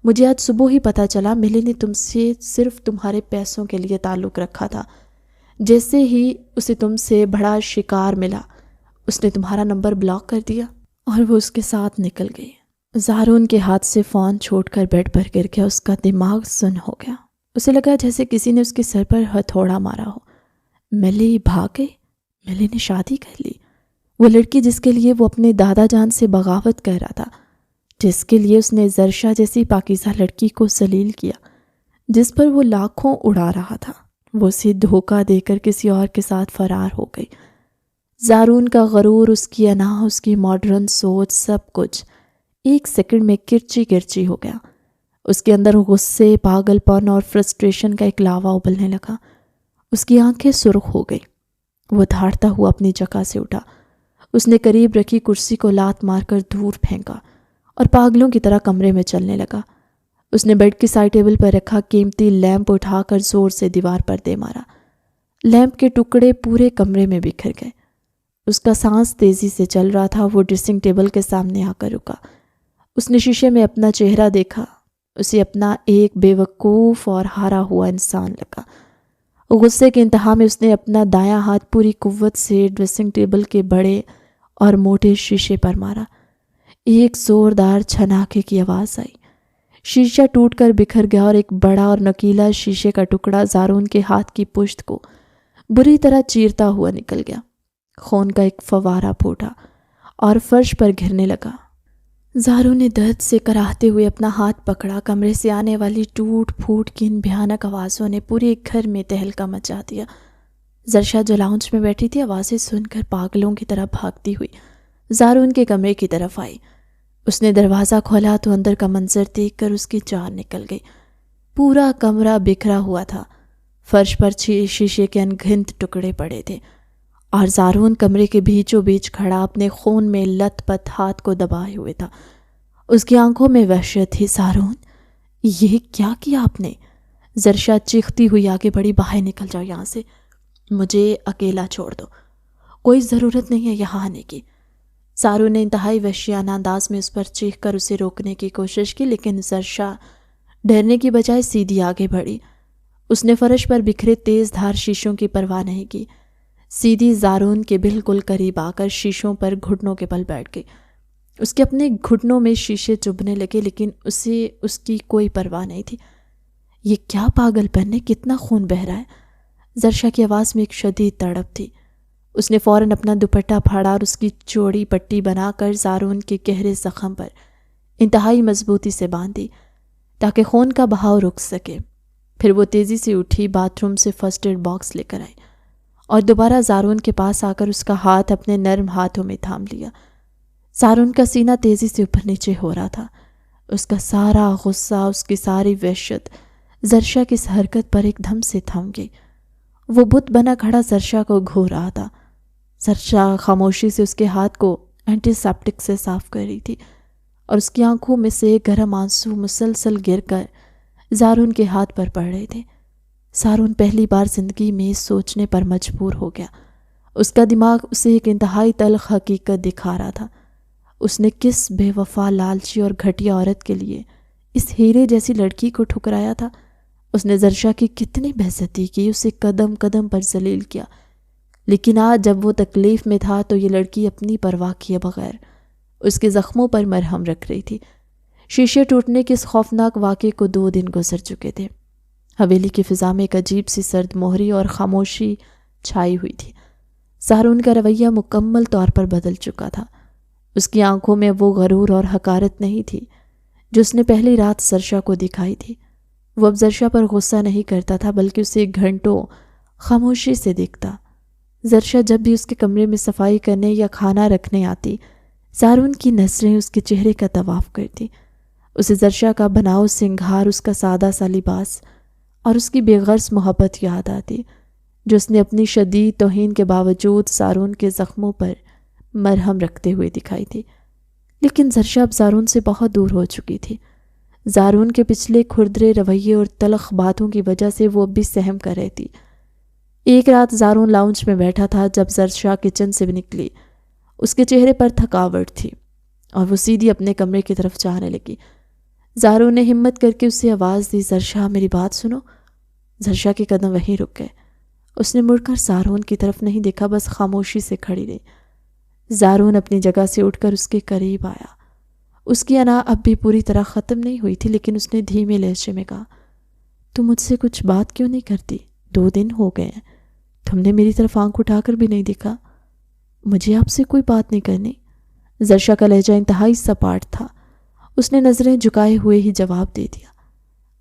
مجھے آج صبح ہی پتہ چلا ملی نے تم سے صرف تمہارے پیسوں کے لیے تعلق رکھا تھا۔ جیسے ہی اسے تم سے بڑا شکار ملا اس نے تمہارا نمبر بلاک کر دیا اور وہ اس کے ساتھ نکل گئی۔ زارون کے ہاتھ سے فون چھوڑ کر بیڈ پر گر گیا۔ اس کا دماغ سن ہو گیا۔ اسے لگا جیسے کسی نے اس کے سر پر ہتھوڑا مارا ہو۔ ملی بھاگ گئی؟ ملی نے شادی کر لی؟ وہ لڑکی جس کے لیے وہ اپنے دادا جان سے بغاوت کر رہا تھا، جس کے لیے اس نے زرشا جیسی پاکیزہ لڑکی کو ذلیل کیا، جس پر وہ لاکھوں اڑا رہا تھا، وہ اسے دھوکہ دے کر کسی اور کے ساتھ فرار ہو گئی۔ زارون کا غرور، اس کی انا، اس کی ماڈرن سوچ، سب کچھ ایک سیکنڈ میں کرچی کرچی ہو گیا۔ اس کے اندر غصے، پاگل پن اور فرسٹریشن کا ایک لاوا ابلنے لگا۔ اس کی آنکھیں سرخ ہو گئی۔ وہ دھاڑتا ہوا اپنی جگہ سے اٹھا۔ اس نے قریب رکھی کرسی کو لات مار کر دور پھینکا اور پاگلوں کی طرح کمرے میں چلنے لگا۔ اس نے بیڈ کی سائڈ ٹیبل پر رکھا قیمتی لیمپ اٹھا کر زور سے دیوار پر دے مارا۔ لیمپ کے ٹکڑے پورے کمرے میں بکھر گئے۔ اس کا سانس تیزی سے چل رہا تھا۔ وہ ڈریسنگ ٹیبل کے سامنے آ کر رکا۔ اس نے شیشے میں اپنا چہرہ دیکھا۔ اسے اپنا ایک بے وقوف اور ہارا ہوا انسان لگا۔ غصے کے انتہا میں اس نے اپنا دایاں ہاتھ پوری قوت سے ڈریسنگ ٹیبل کے بڑے اور موٹے شیشے پر مارا۔ ایک زوردار چھناکے کی آواز آئی۔ شیشہ ٹوٹ کر بکھر گیا اور ایک بڑا اور نکیلا شیشے کا ٹکڑا زارون کے ہاتھ کی پشت کو بری طرح چیرتا ہوا نکل گیا۔ خون کا ایک فوارہ پھوٹا اور فرش پر گرنے لگا۔ زارون نے درد سے کراہتے ہوئے اپنا ہاتھ پکڑا۔ کمرے سے آنے والی ٹوٹ پھوٹ کی ان بھیانک آوازوں نے پورے گھر میں تہلکہ مچا دیا۔ زرشا جو لاؤنج میں بیٹھی تھی آوازیں سن کر پاگلوں کی طرح بھاگتی ہوئی زارون کے کمرے کی طرف آئی۔ اس نے دروازہ کھولا تو اندر کا منظر دیکھ کر اس کی جان نکل گئی۔ پورا کمرہ بکھرا ہوا تھا۔ فرش پر شیشے کے انگنت ٹکڑے پڑے تھے اور زارون کمرے کے بیچوں بیچ کھڑا اپنے خون میں لت پت ہاتھ کو دبائے ہوئے تھا۔ اس کی آنکھوں میں وحشت تھی۔ زارون، یہ کیا کیا آپ نے؟ زرشا چیختی ہوئی آگے بڑھی۔ باہر نکل جاؤ یہاں سے، مجھے اکیلا چھوڑ دو، کوئی ضرورت نہیں ہے یہاں آنے کی۔ زارون نے انتہائی وحشیانہ انداز میں اس پر چیخ کر اسے روکنے کی کوشش کی، لیکن زرشا ڈرنے کی بجائے سیدھی آگے بڑھی۔ اس نے فرش پر بکھرے تیز دھار شیشوں کی پرواہ نہیں کی۔ سیدھی زارون کے بالکل قریب آ کر شیشوں پر گھٹنوں کے بل بیٹھ گئی۔ اس کے اپنے گھٹنوں میں شیشے چبھنے لگے، لیکن اسے اس کی کوئی پرواہ نہیں تھی۔ یہ کیا پاگل پن ہے؟ کتنا خون بہہ رہا ہے؟ زرشا کی آواز میں ایک شدید تڑپ تھی۔ اس نے فوراً اپنا دوپٹہ پھاڑا اور اس کی چوڑی پٹی بنا کر زارون کے گہرے زخم پر انتہائی مضبوطی سے باندھی تاکہ خون کا بہاؤ رک سکے۔ پھر وہ تیزی سے اٹھی، باتھ روم سے فرسٹ ایڈ باکس لے کر آئی اور دوبارہ زارون کے پاس آ کر اس کا ہاتھ اپنے نرم ہاتھوں میں تھام لیا۔ زارون کا سینہ تیزی سے اوپر نیچے ہو رہا تھا۔ اس کا سارا غصہ، اس کی ساری وحشت زرشا کی اس حرکت پر ایک دم سے تھم گئی۔ وہ بت بنا کھڑا زرشا کو گھو رہا تھا۔ زرشا خاموشی سے اس کے ہاتھ کو اینٹی سیپٹک سے صاف کر رہی تھی اور اس کی آنکھوں میں سے گرم آنسو مسلسل گر کر زارون کے ہاتھ پر پڑ رہے تھے۔ زارون پہلی بار زندگی میں سوچنے پر مجبور ہو گیا۔ اس کا دماغ اسے ایک انتہائی تلخ حقیقت دکھا رہا تھا۔ اس نے کس بے وفا، لالچی اور گھٹیا عورت کے لیے اس ہیرے جیسی لڑکی کو ٹھکرایا تھا؟ اس نے زرشا کی کتنی بے عزتی کی، اسے قدم قدم پر ذلیل کیا، لیکن آج جب وہ تکلیف میں تھا تو یہ لڑکی اپنی پرواہ کیے بغیر اس کے زخموں پر مرہم رکھ رہی تھی۔ شیشے ٹوٹنے کے اس خوفناک واقعے کو 2 دن گزر چکے تھے۔ حویلی کی فضا میں ایک عجیب سی سرد مہری اور خاموشی چھائی ہوئی تھی۔ زارون کا رویہ مکمل طور پر بدل چکا تھا۔ اس کی آنکھوں میں وہ غرور اور حقارت نہیں تھی جو اس نے پہلی رات زرشا کو دکھائی تھی۔ وہ اب زرشا پر غصہ نہیں کرتا تھا بلکہ اسے گھنٹوں خاموشی سے دیکھتا۔ زرشا جب بھی اس کے کمرے میں صفائی کرنے یا کھانا رکھنے آتی، زارون کی نظریں اس کے چہرے کا طواف کرتی۔ اسے زرشا کا بناؤ سنگھار، اس کا سادہ سا لباس اور اس کی بے غرض محبت یاد آتی۔ جو اس نے اپنی شدید توہین کے باوجود زارون کے زخموں پر مرہم رکھتے ہوئے دکھائی تھی۔ لیکن زرشا اب زارون سے بہت دور ہو چکی تھی۔ زارون کے پچھلے کھردرے رویے اور تلخ باتوں کی وجہ سے وہ اب بھی سہم کر رہی تھی۔ ایک رات زارون لاؤنج میں بیٹھا تھا جب زرشا کچن سے بھی نکلی۔ اس کے چہرے پر تھکاوٹ تھی اور وہ سیدھی اپنے کمرے کی طرف جانے لگی۔ زارون نے ہمت کر کے اسے آواز دی، زرشا میری بات سنو۔ زرشا کے قدم وہیں رک گئے۔ اس نے مڑ کر زارون کی طرف نہیں دیکھا، بس خاموشی سے کھڑی رہی۔ زارون اپنی جگہ سے اٹھ کر اس کے قریب آیا۔ اس کی انا اب بھی پوری طرح ختم نہیں ہوئی تھی، لیکن اس نے دھیمے لہجے میں کہا، تم مجھ سے کچھ بات کیوں نہیں کرتی؟ 2 دن ہو گئے ہیں، تم نے میری طرف آنکھ اٹھا کر بھی نہیں دیکھا۔ مجھے آپ سے کوئی بات نہیں کرنی۔ زرشا کا لہجہ انتہائی سپاٹ تھا۔ اس نے نظریں جھکائے ہوئے ہی جواب دے دیا،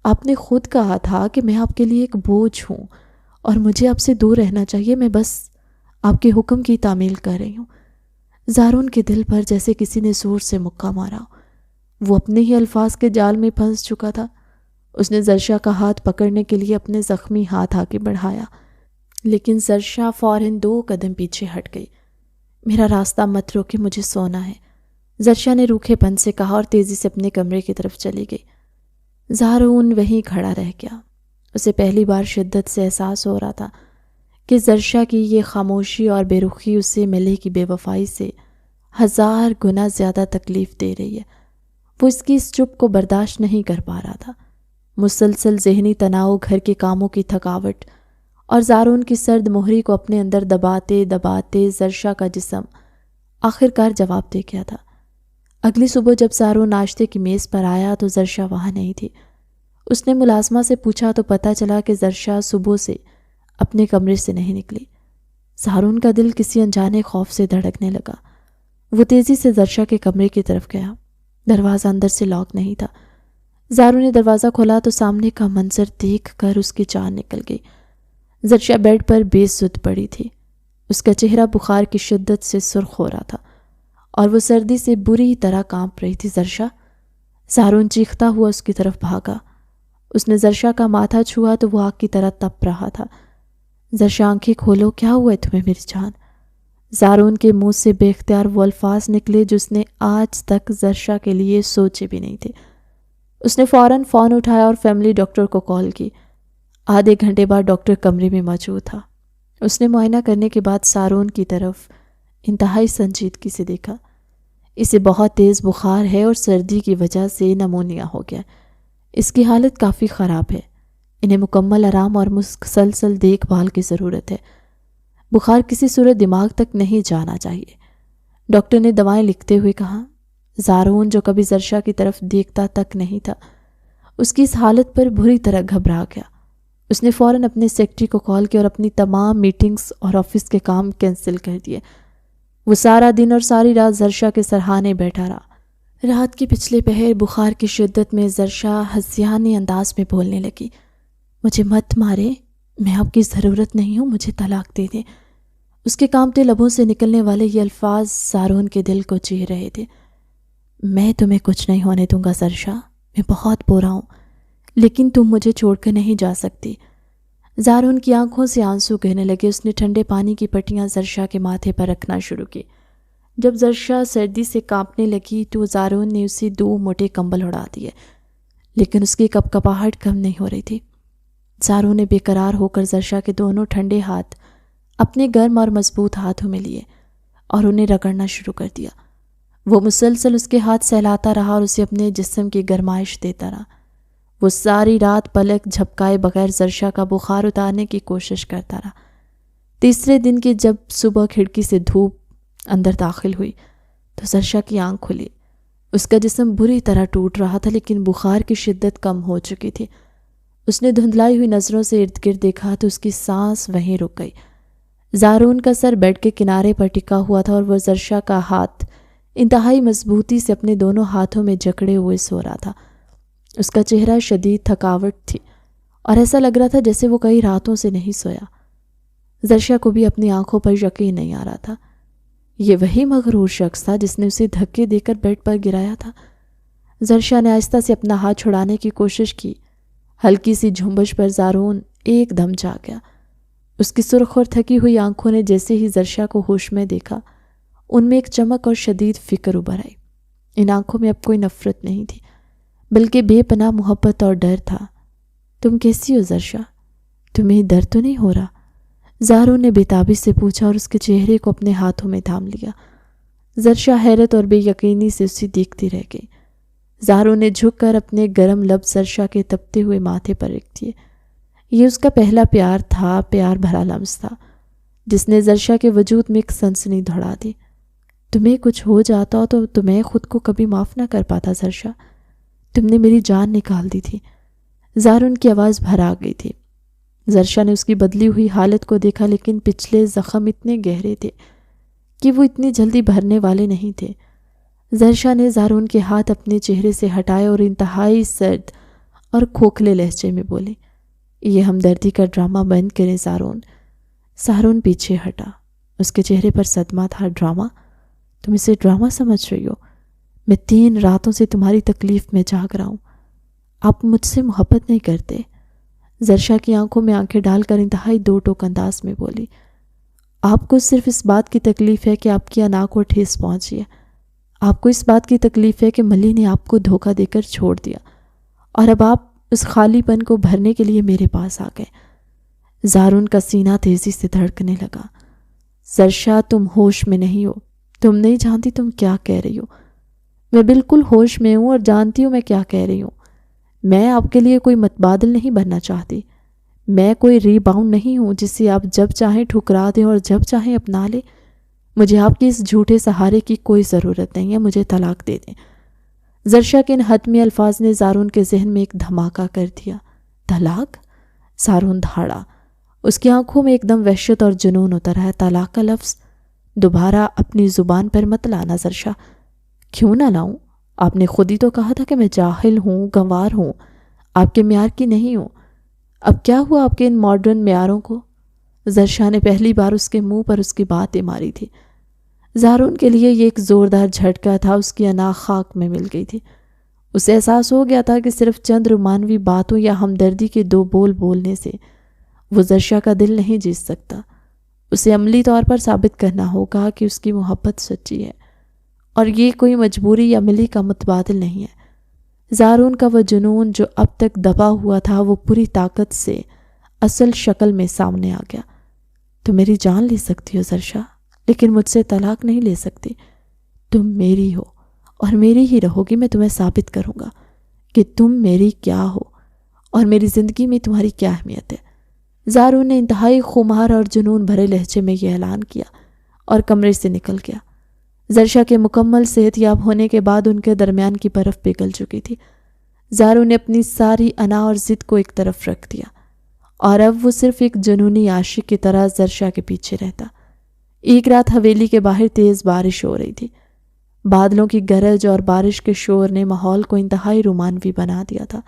آپ نے خود کہا تھا کہ میں آپ کے لیے ایک بوجھ ہوں اور مجھے آپ سے دور رہنا چاہیے، میں بس آپ کے حکم کی تعمیل کر رہی ہوں۔ زارون کے دل پر جیسے کسی نے زور سے مکہ مارا۔ وہ اپنے ہی الفاظ کے جال میں پھنس چکا تھا۔ اس نے زرشا کا ہاتھ پکڑنے کے لیے اپنے زخمی ہاتھ آگے بڑھایا، لیکن زرشا فوراً 2 قدم پیچھے ہٹ گئی۔ میرا راستہ مت روکے، مجھے سونا ہے، زرشا نے روکھے پن سے کہا اور تیزی سے اپنے کمرے کی طرف چلی گئی۔ زارون وہیں کھڑا رہ گیا۔ اسے پہلی بار شدت سے احساس ہو رہا تھا کہ زرشا کی یہ خاموشی اور بے رخی اسے ملے کی بے وفائی سے 1000 گنا زیادہ تکلیف دے رہی ہے۔ وہ اس کی اس چپ کو برداشت نہیں کر پا رہا تھا۔ مسلسل ذہنی تناؤ، گھر کے کاموں کی تھکاوٹ اور زارون کی سرد مہری کو اپنے اندر دباتے دباتے زرشا کا جسم آخرکار جواب دے گیا تھا۔ اگلی صبح جب زارون ناشتے کی میز پر آیا تو زرشا وہاں نہیں تھی۔ اس نے ملازمہ سے پوچھا تو پتہ چلا کہ زرشا صبح سے اپنے کمرے سے نہیں نکلی۔ زارون کا دل کسی انجانے خوف سے دھڑکنے لگا۔ وہ تیزی سے زرشا کے کمرے کی طرف گیا۔ دروازہ اندر سے لاک نہیں تھا۔ زارون نے دروازہ کھولا تو سامنے کا منظر دیکھ کر اس کی جان نکل گئی۔ زرشا بیڈ پر بے سود پڑی تھی۔ اس کا چہرہ بخار کی شدت سے سرخ ہو رہا تھا اور وہ سردی سے بری طرح کانپ رہی تھی۔ زرشا! زارون چیختا ہوا اس کی طرف بھاگا۔ اس نے زرشا کا ماتھا چھوا تو وہ آگ کی طرح تپ رہا تھا۔ زرشا آنکھیں کھولو، کیا ہوا ہے تمہیں میری جان؟ زارون کے منہ سے بے اختیار وہ الفاظ نکلے جو اس نے آج تک زرشا کے لیے سوچے بھی نہیں تھے۔ اس نے فوراً فون اٹھایا اور فیملی ڈاکٹر کو کال کی۔ آدھے گھنٹے بعد ڈاکٹر کمرے میں موجود تھا۔ اس نے معائنہ کرنے کے بعد زارون کی طرف انتہائی سنجیدگی سے دیکھا۔ اسے بہت تیز بخار ہے اور سردی کی وجہ سے نمونیا ہو گیا۔ اس کی حالت کافی خراب ہے۔ انہیں مکمل آرام اور مسلسل دیکھ بھال کی ضرورت ہے۔ بخار کسی صورت دماغ تک نہیں جانا چاہیے۔ ڈاکٹر نے دوائیں لکھتے ہوئے کہا۔ زارون جو کبھی زرشا کی طرف دیکھتا تک نہیں تھا، اس کی اس حالت پر بری طرح گھبرا گیا۔ اس نے فوراً اپنے سیکرٹری کو کال کیا اور اپنی تمام میٹنگز اور آفس کے کام کینسل کر دیے۔ وہ سارا دن اور ساری رات زرشا کے سرہانے بیٹھا رہا۔ رات کے پچھلے پہر بخار کی شدت میں زرشا ہسیانی انداز میں بولنے لگی، مجھے مت مارے، میں آپ کی ضرورت نہیں ہوں، مجھے طلاق دے دیں۔ اس کے کانپتے لبوں سے نکلنے والے یہ الفاظ زارون کے دل کو چیر رہے تھے۔ میں تمہیں کچھ نہیں ہونے دوں گا زرشا، میں بہت برا ہوں، لیکن تم مجھے چھوڑ کر نہیں جا سکتی۔ زارون کی آنکھوں سے آنسو گرنے لگے۔ اس نے ٹھنڈے پانی کی پٹیاں زرشا کے ماتھے پر رکھنا شروع کی۔ جب زرشا سردی سے کانپنے لگی تو زارون نے اسے 2 موٹے کمبل اڑا دیے، لیکن اس کی کپکپاہٹ کم نہیں ہو رہی تھی۔ زارون نے بے قرار ہو کر زرشا کے دونوں ٹھنڈے ہاتھ اپنے گرم اور مضبوط ہاتھوں میں لیے اور انہیں رگڑنا شروع کر دیا۔ وہ مسلسل اس کے ہاتھ سہلاتا رہا اور اسے اپنے جسم کی گرمائش دیتا رہا۔ وہ ساری رات پلک جھپکائے بغیر زرشا کا بخار اتارنے کی کوشش کرتا رہا۔ تیسرے دن کی جب صبح کھڑکی سے دھوپ اندر داخل ہوئی تو زرشا کی آنکھ کھلی۔ اس کا جسم بری طرح ٹوٹ رہا تھا، لیکن بخار کی شدت کم ہو چکی تھی۔ اس نے دھندلائی ہوئی نظروں سے ارد گرد دیکھا تو اس کی سانس وہیں رک گئی۔ زارون کا سر بیڈ کے کنارے پر ٹکا ہوا تھا اور وہ زرشا کا ہاتھ انتہائی مضبوطی سے اپنے دونوں ہاتھوں میں جکڑے ہوئے سو رہا تھا۔ اس کا چہرہ شدید تھکاوٹ تھی اور ایسا لگ رہا تھا جیسے وہ کئی راتوں سے نہیں سویا۔ زرشا کو بھی اپنی آنکھوں پر یقین نہیں آ رہا تھا۔ یہ وہی مغرور شخص تھا جس نے اسے دھکے دے کر بیڈ پر گرایا تھا۔ زرشا نے آہستہ سے اپنا ہاتھ چھڑانے کی کوشش کی۔ ہلکی سی جھنبش پر زارون ایک دم جا گیا۔ اس کی سرخ اور تھکی ہوئی آنکھوں نے جیسے ہی زرشا کو ہوش میں دیکھا، ان میں ایک چمک اور شدید فکر ابھر آئی۔ ان آنکھوں میں اب کوئی نفرت نہیں تھی، بلکہ بے پناہ محبت اور ڈر تھا۔ تم کیسی ہو زرشا؟ تمہیں درد تو نہیں ہو رہا؟ زارون نے بےتابی سے پوچھا اور اس کے چہرے کو اپنے ہاتھوں میں تھام لیا۔ زرشا حیرت اور بے یقینی سے اسے دیکھتی رہ گئی۔ زارون نے جھک کر اپنے گرم لب زرشا کے تپتے ہوئے ماتھے پر رکھ دیے۔ یہ اس کا پہلا پیار تھا، پیار بھرا لمس تھا، جس نے زرشا کے وجود میں ایک سنسنی دوڑا دی۔ تمہیں کچھ ہو جاتا تو تمہیں خود کو کبھی معاف نہ کر پاتا زرشا۔ تم نے میری جان نکال دی تھی۔ زارون کی آواز بھر آ گئی تھی۔ زرشا نے اس کی بدلی ہوئی حالت کو دیکھا، لیکن پچھلے زخم اتنے گہرے تھے کہ وہ اتنی جلدی بھرنے والے نہیں تھے۔ زرشا نے زارون کے ہاتھ اپنے چہرے سے ہٹائے اور انتہائی سرد اور کھوکھلے لہجے میں بولی، یہ ہمدردی کا ڈرامہ بند کریں زارون۔ زارون پیچھے ہٹا۔ اس کے چہرے پر صدمہ تھا۔ ڈرامہ؟ تم اسے ڈرامہ سمجھ رہی ہو؟ میں 3 راتوں سے تمہاری تکلیف میں جاگ رہا ہوں۔ آپ مجھ سے محبت نہیں کرتے؟ زرشا کی آنکھوں میں آنکھیں ڈال کر انتہائی دو ٹوک انداز میں بولی، آپ کو صرف اس بات کی تکلیف ہے کہ آپ کی انا کو ٹھیس پہنچی ہے۔ آپ کو اس بات کی تکلیف ہے کہ ملی نے آپ کو دھوکہ دے کر چھوڑ دیا، اور اب آپ اس خالی پن کو بھرنے کے لیے میرے پاس آ گئے۔ زارون کا سینہ تیزی سے دھڑکنے لگا۔ زرشا، تم ہوش میں نہیں ہو۔ تم نہیں جانتی تم کیا کہہ رہی ہو۔ میں بالکل ہوش میں ہوں اور جانتی ہوں میں کیا کہہ رہی ہوں۔ میں آپ کے لیے کوئی متبادل نہیں بننا چاہتی۔ میں کوئی ری باؤنڈ نہیں ہوں جسے آپ جب چاہیں ٹھکرا دیں اور جب چاہیں اپنا لیں۔ مجھے آپ کے اس جھوٹے سہارے کی کوئی ضرورت نہیں ہے۔ مجھے طلاق دے دیں۔ زرشا کے ان حتمی الفاظ نے زارون کے ذہن میں ایک دھماکہ کر دیا۔ طلاق؟ زارون دھاڑا۔ اس کی آنکھوں میں ایک دم وحشت اور جنون اتر آیا۔ طلاق کا لفظ دوبارہ اپنی زبان پر مت لانا زرشا۔ کیوں نہ لاؤں؟ آپ نے خود ہی تو کہا تھا کہ میں جاہل ہوں، گنوار ہوں، آپ کے معیار کی نہیں ہوں۔ اب کیا ہوا آپ کے ان ماڈرن معیاروں کو؟ زرشا نے پہلی بار اس کے منہ پر اس کی باتیں ماری تھی۔ زارون کے لیے یہ ایک زوردار جھٹکا تھا۔ اس کی انا خاک میں مل گئی تھی۔ اسے احساس ہو گیا تھا کہ صرف چند رومانوی باتوں یا ہمدردی کے 2 بول بولنے سے وہ زرشا کا دل نہیں جیت سکتا۔ اسے عملی طور پر ثابت کرنا ہوگا کہ اس کی محبت سچی ہے، اور یہ کوئی مجبوری یا ملی کا متبادل نہیں ہے۔ زارون کا وہ جنون جو اب تک دبا ہوا تھا، وہ پوری طاقت سے اصل شکل میں سامنے آ گیا۔ تم میری جان لے سکتی ہو زرشا، لیکن مجھ سے طلاق نہیں لے سکتی۔ تم میری ہو اور میری ہی رہو گی۔ میں تمہیں ثابت کروں گا کہ تم میری کیا ہو اور میری زندگی میں تمہاری کیا اہمیت ہے۔ زارون نے انتہائی خمار اور جنون بھرے لہجے میں یہ اعلان کیا اور کمرے سے نکل گیا۔ زرشا کے مکمل صحت یاب ہونے کے بعد ان کے درمیان کی برف پگھل چکی تھی۔ زارون نے اپنی ساری انا اور ضد کو ایک طرف رکھ دیا، اور اب وہ صرف ایک جنونی عاشق کی طرح زرشا کے پیچھے رہتا۔ ایک رات حویلی کے باہر تیز بارش ہو رہی تھی۔ بادلوں کی گرج اور بارش کے شور نے ماحول کو انتہائی رومانوی بنا دیا تھا۔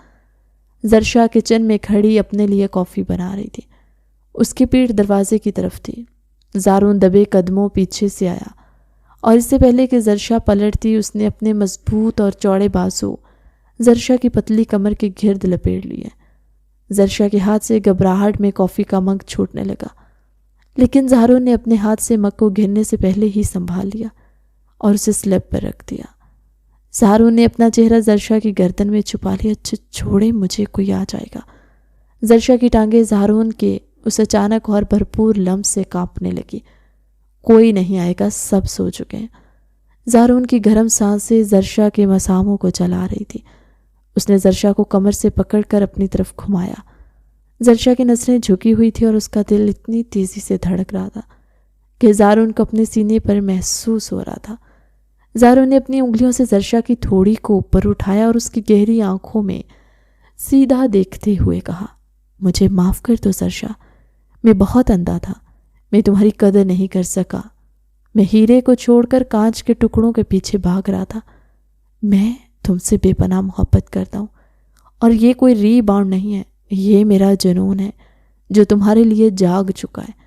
زرشا کچن میں کھڑی اپنے لیے کافی بنا رہی تھی۔ اس کی پیٹھ دروازے کی طرف تھی۔ زارون دبے قدموں پیچھے سے آیا، اور اس سے پہلے کہ زرشا پلٹتی، اس نے اپنے مضبوط اور چوڑے بازو زرشا کی پتلی کمر کے گرد لپیٹ لیے۔ زرشا کے ہاتھ سے گھبراہٹ میں کافی کا مگ چھوٹنے لگا، لیکن زارون نے اپنے ہاتھ سے مگ کو گرنے سے پہلے ہی سنبھال لیا اور اسے سلیب پر رکھ دیا۔ زارون نے اپنا چہرہ زرشا کی گردن میں چھپا لیا۔ چھوڑے مجھے، کوئی آ جائے گا۔ زرشا کی ٹانگیں زارون کے اس اچانک اور بھرپور لمس سے کانپنے لگی۔ کوئی نہیں آئے گا، سب سو چکے ہیں۔ زارون کی گرم سانسیں زرشا کے مساموں کو جلا رہی تھی۔ اس نے زرشا کو کمر سے پکڑ کر اپنی طرف گھمایا۔ زرشا کی نسلیں جھکی ہوئی تھی اور اس کا دل اتنی تیزی سے دھڑک رہا تھا کہ زارون کو اپنے سینے پر محسوس ہو رہا تھا۔ زارون نے اپنی انگلیوں سے زرشا کی تھوڑی کو اوپر اٹھایا اور اس کی گہری آنکھوں میں سیدھا دیکھتے ہوئے کہا، مجھے معاف کر دو زرشا، میں بہت اندھا تھا، میں تمہاری قدر نہیں کر سکا۔ میں ہیرے کو چھوڑ کر کانچ کے ٹکڑوں کے پیچھے بھاگ رہا تھا۔ میں تم سے بے پناہ محبت کرتا ہوں، اور یہ کوئی ری باؤنڈ نہیں ہے، یہ میرا جنون ہے جو تمہارے لیے جاگ چکا ہے۔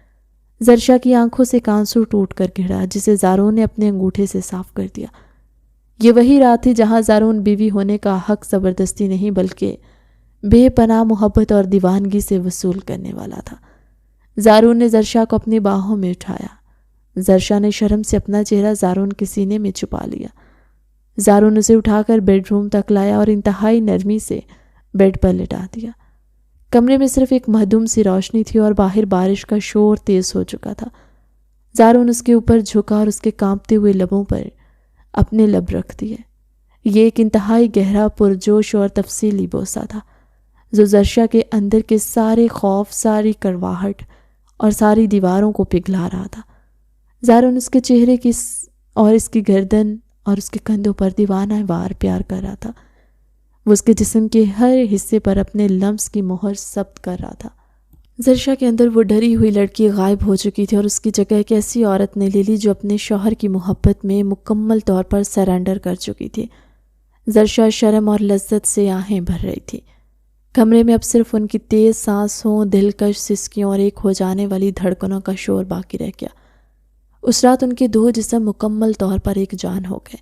زرشا کی آنکھوں سے آنسو ٹوٹ کر گرا، جسے زارون نے اپنے انگوٹھے سے صاف کر دیا۔ یہ وہی رات تھی جہاں زارون بیوی ہونے کا حق زبردستی نہیں بلکہ بے پناہ محبت اور دیوانگی سے وصول کرنے والا تھا۔ زارون نے زرشا کو اپنی باہوں میں اٹھایا۔ زرشا نے شرم سے اپنا چہرہ زارون کے سینے میں چھپا لیا۔ زارون اسے اٹھا کر بیڈ روم تک لایا اور انتہائی نرمی سے بیڈ پر لٹا دیا۔ کمرے میں صرف ایک مہدوم سی روشنی تھی اور باہر بارش کا شور تیز ہو چکا تھا۔ زارون اس کے اوپر جھکا اور اس کے کانپتے ہوئے لبوں پر اپنے لب رکھ دیے۔ یہ ایک انتہائی گہرا، پرجوش اور تفصیلی بوسہ تھا جو زرشا کے اندر کے سارے خوف، ساری کڑواہٹ اور ساری دیواروں کو پگھلا رہا تھا۔ زارون اس کے چہرے کی اور اس کی گردن اور اس کے کندھوں پر دیوانہ وار پیار کر رہا تھا۔ وہ اس کے جسم کے ہر حصے پر اپنے لمس کی مہر ثبت کر رہا تھا۔ زرشا کے اندر وہ ڈری ہوئی لڑکی غائب ہو چکی تھی اور اس کی جگہ ایک ایسی عورت نے لے لی جو اپنے شوہر کی محبت میں مکمل طور پر سرنڈر کر چکی تھی۔ زرشا شرم اور لذت سے آہیں بھر رہی تھی۔ کمرے میں اب صرف ان کی تیز سانسوں، دلکش سسکیوں اور ایک ہو جانے والی دھڑکنوں کا شور باقی رہ گیا۔ اس رات ان کے دو جسم مکمل طور پر ایک جان ہو گئے